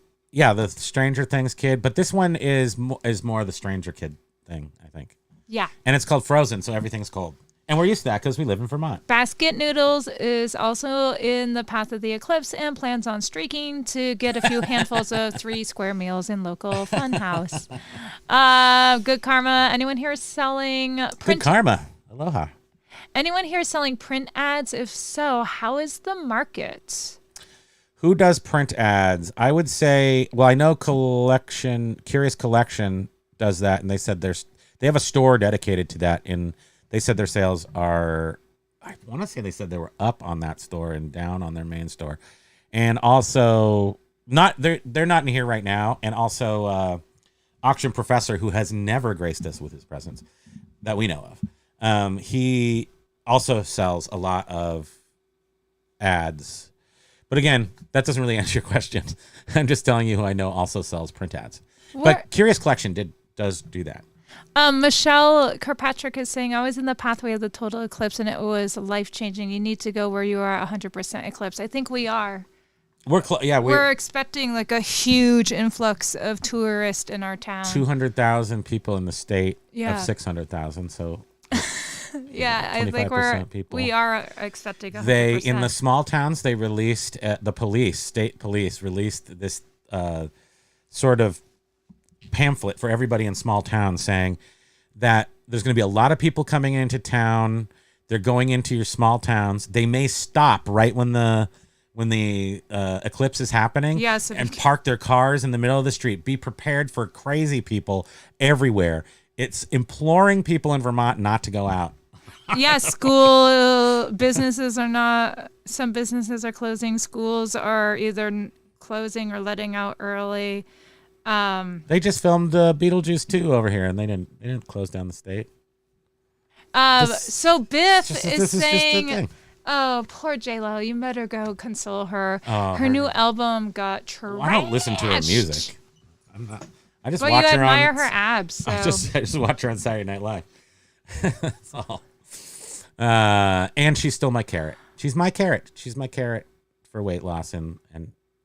Stranger Things kid, but this one is more the Stranger Kid thing, I think. Yeah. And it's called Frozen, so everything's cold. And we're used to that because we live in Vermont. Basket Noodles is also in the path of the eclipse and plans on streaking to get a few handfuls of 3 square meals in local funhouse. Good Karma. Anyone here selling Good print? karma. Aloha. Anyone here selling print ads? If so, how is the market? Who does print ads? I would say, well, I know Curious Collection does that, and they said they have a store dedicated to that, and they said their sales are, I want to say they said they were up on that store and down on their main store. And also, they're not in here right now, and also Auction Professor, who has never graced us with his presence that we know of. He also sells a lot of ads. But again, that doesn't really answer your question. I'm just telling you who I know also sells print ads. But Curious Collection does do that. Michelle Kirkpatrick is saying, I was in the pathway of the total eclipse and it was life-changing. You need to go where you are 100% eclipse. I think we are. We're expecting like a huge influx of tourists in our town. 200,000 people in the state Yeah. of 600,000. So yeah, I think 25% people. we are expecting 100%. they in the small towns they released state police released this sort of pamphlet for everybody in small towns saying that there's going to be a lot of people coming into town. They're going into your small towns. They may stop right when the eclipse is happening, Yes, and park their cars in the middle of the street. Be prepared for crazy people everywhere. It's imploring people in Vermont not to go out. Yeah, school businesses are not. Some businesses are closing. Schools are either closing or letting out early. They just filmed Beetlejuice 2 over here, and they didn't close down the state. So Biff this is is just the saying, thing. "Oh, poor J-Lo, you better go console her. Oh, her new album got trashed." Well, I don't listen to her music. I just Well, watch you her admire on. her abs. So. I just watch her on Saturday Night Live. That's all. And she's still my carrot. She's my carrot. She's my carrot for weight loss and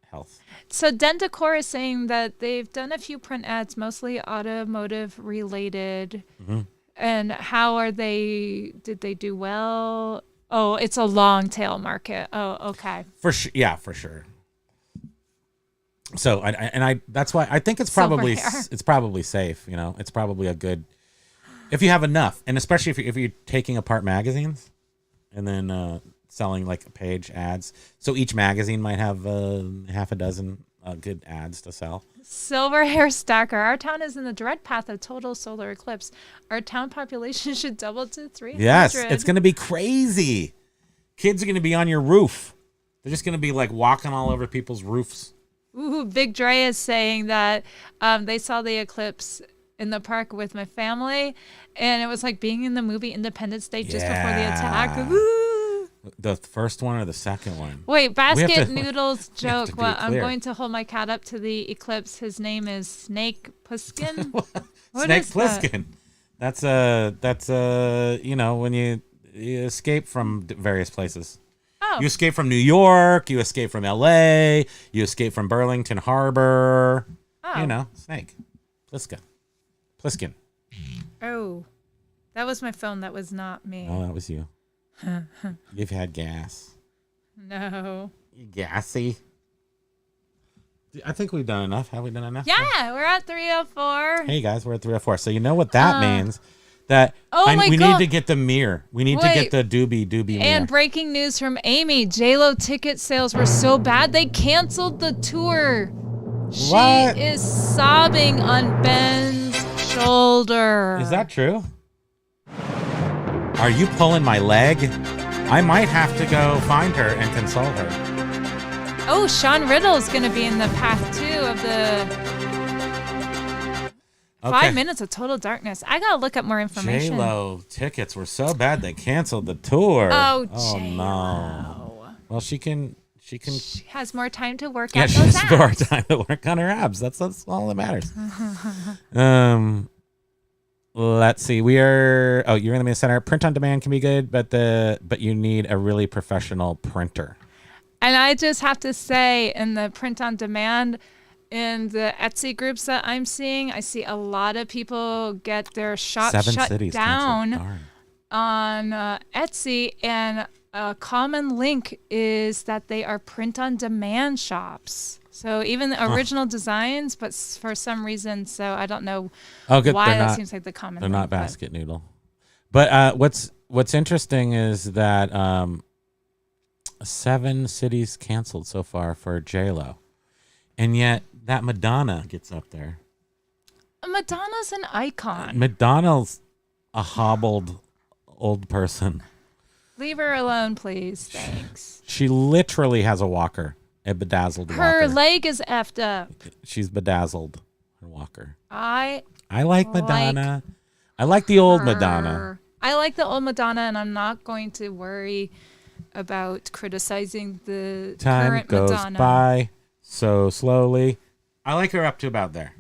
health. So Dentacor is saying that they've done a few print ads, mostly automotive related. Mm-hmm. And how are they? Did they do well? Oh, it's a long tail market. Oh, okay. For sure, yeah, for sure. So I that's why I think it's probably safe. You know, it's probably a good if you have enough, and especially if you're taking apart magazines and then selling like page ads. So each magazine might have half a dozen good ads to sell. Silver Hair Stacker. Our town is in the direct path of total solar eclipse. Our town population should double to 300. Yes, it's going to be crazy. Kids are going to be on your roof. They're just going to be like walking all over people's roofs. Ooh, Big Dre is saying that they saw the eclipse in the park with my family, and it was like being in the movie Independence Day just before the attack. Ooh. The first one or the second one? Wait, Basket Noodles joke. Well, I'm clear. going to hold my cat up to the eclipse. His name is Snake Plissken. What Snake is that? Plissken. That's you know, when you escape from various places. Oh. You escape from New York, you escape from LA, you escape from Burlington Harbor. Oh. You know, Snake. Plissken. Oh, that was my phone. That was not me. Oh, that was you. You've had gas. No. You gassy. I think we've done enough. Have we done enough? Yeah, we're at 304. Hey guys, we're at 304. So you know what that means? That we God. need to get the mirror. We need to get the doobie mirror. And breaking news from Amy: J-Lo ticket sales were so bad they canceled the tour. What? She is sobbing on Ben's shoulder. Is that true? Are you pulling my leg? I might have to go find her and console her. Oh, Sean Riddle's going to be in the path too of the 5 minutes of total darkness. I got to look up more information. J-Lo tickets were so bad they canceled the tour. Oh, no. Well, she has more time to work yeah, out she those has more abs. time to work on her abs. That's all that matters. Let's see. You're going to be a center. Print on demand can be good, but you need a really professional printer. And I just have to say, in the print on demand, in the Etsy groups that I'm seeing, I see a lot of people get their shop 7 shut cities down canceled. on Etsy. And a common link is that they are print on demand shops. So even the original designs, but for some reason, so I don't know why that seems like the common They're link, not Basket Noodle. But what's interesting is that 7 cities canceled so far for J-Lo. And yet that Madonna gets up there. Madonna's an icon. Madonna's a hobbled old person. Leave her alone, please. Thanks. She literally has a walker. A bedazzled walker. Her leg is effed up. She's bedazzled. Her walker. I like Madonna. I like the old Madonna. I like the old Madonna, and I'm not going to worry about criticizing the Time current goes Madonna. by so slowly. I like her up to about there.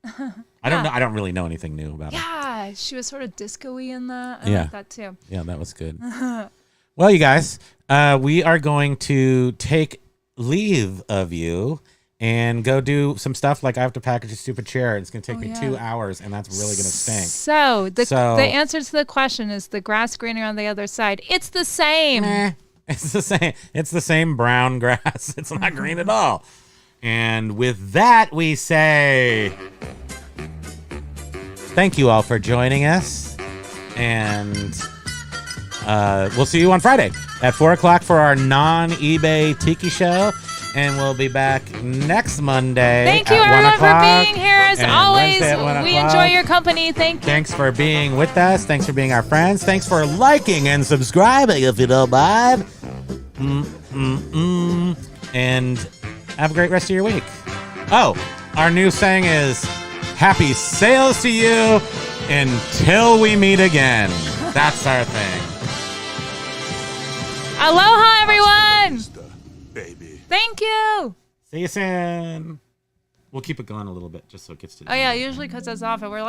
I don't know. I don't really know anything new about her. Yeah, she was sort of disco-y in that. I like that too. Yeah, that was good. Well, you guys, we are going to take leave of you and go do some stuff. Like I have to package a stupid chair. It's going to take me 2 hours, and that's really going to stink. So the answer to the question is the grass greener on the other side. It's the same. It's the same. It's the same brown grass. It's not green at all. And with that, we say thank you all for joining us. And we'll see you on Friday at 4 o'clock for our non-eBay Tiki show. And we'll be back next Monday. Thank you, at 1 everyone, o'clock, for being here. As and always, Wednesday at 1 we o'clock. enjoy your company. Thank you. Thanks for being with us. Thanks for being our friends. Thanks for liking and subscribing if you don't mind. And have a great rest of your week. Oh, our new saying is happy sales to you until we meet again. That's our thing. Aloha, everyone. Baby. Thank you. See you soon. We'll keep it going a little bit just so it gets to the Oh, yeah, usually cuts us off and we're like,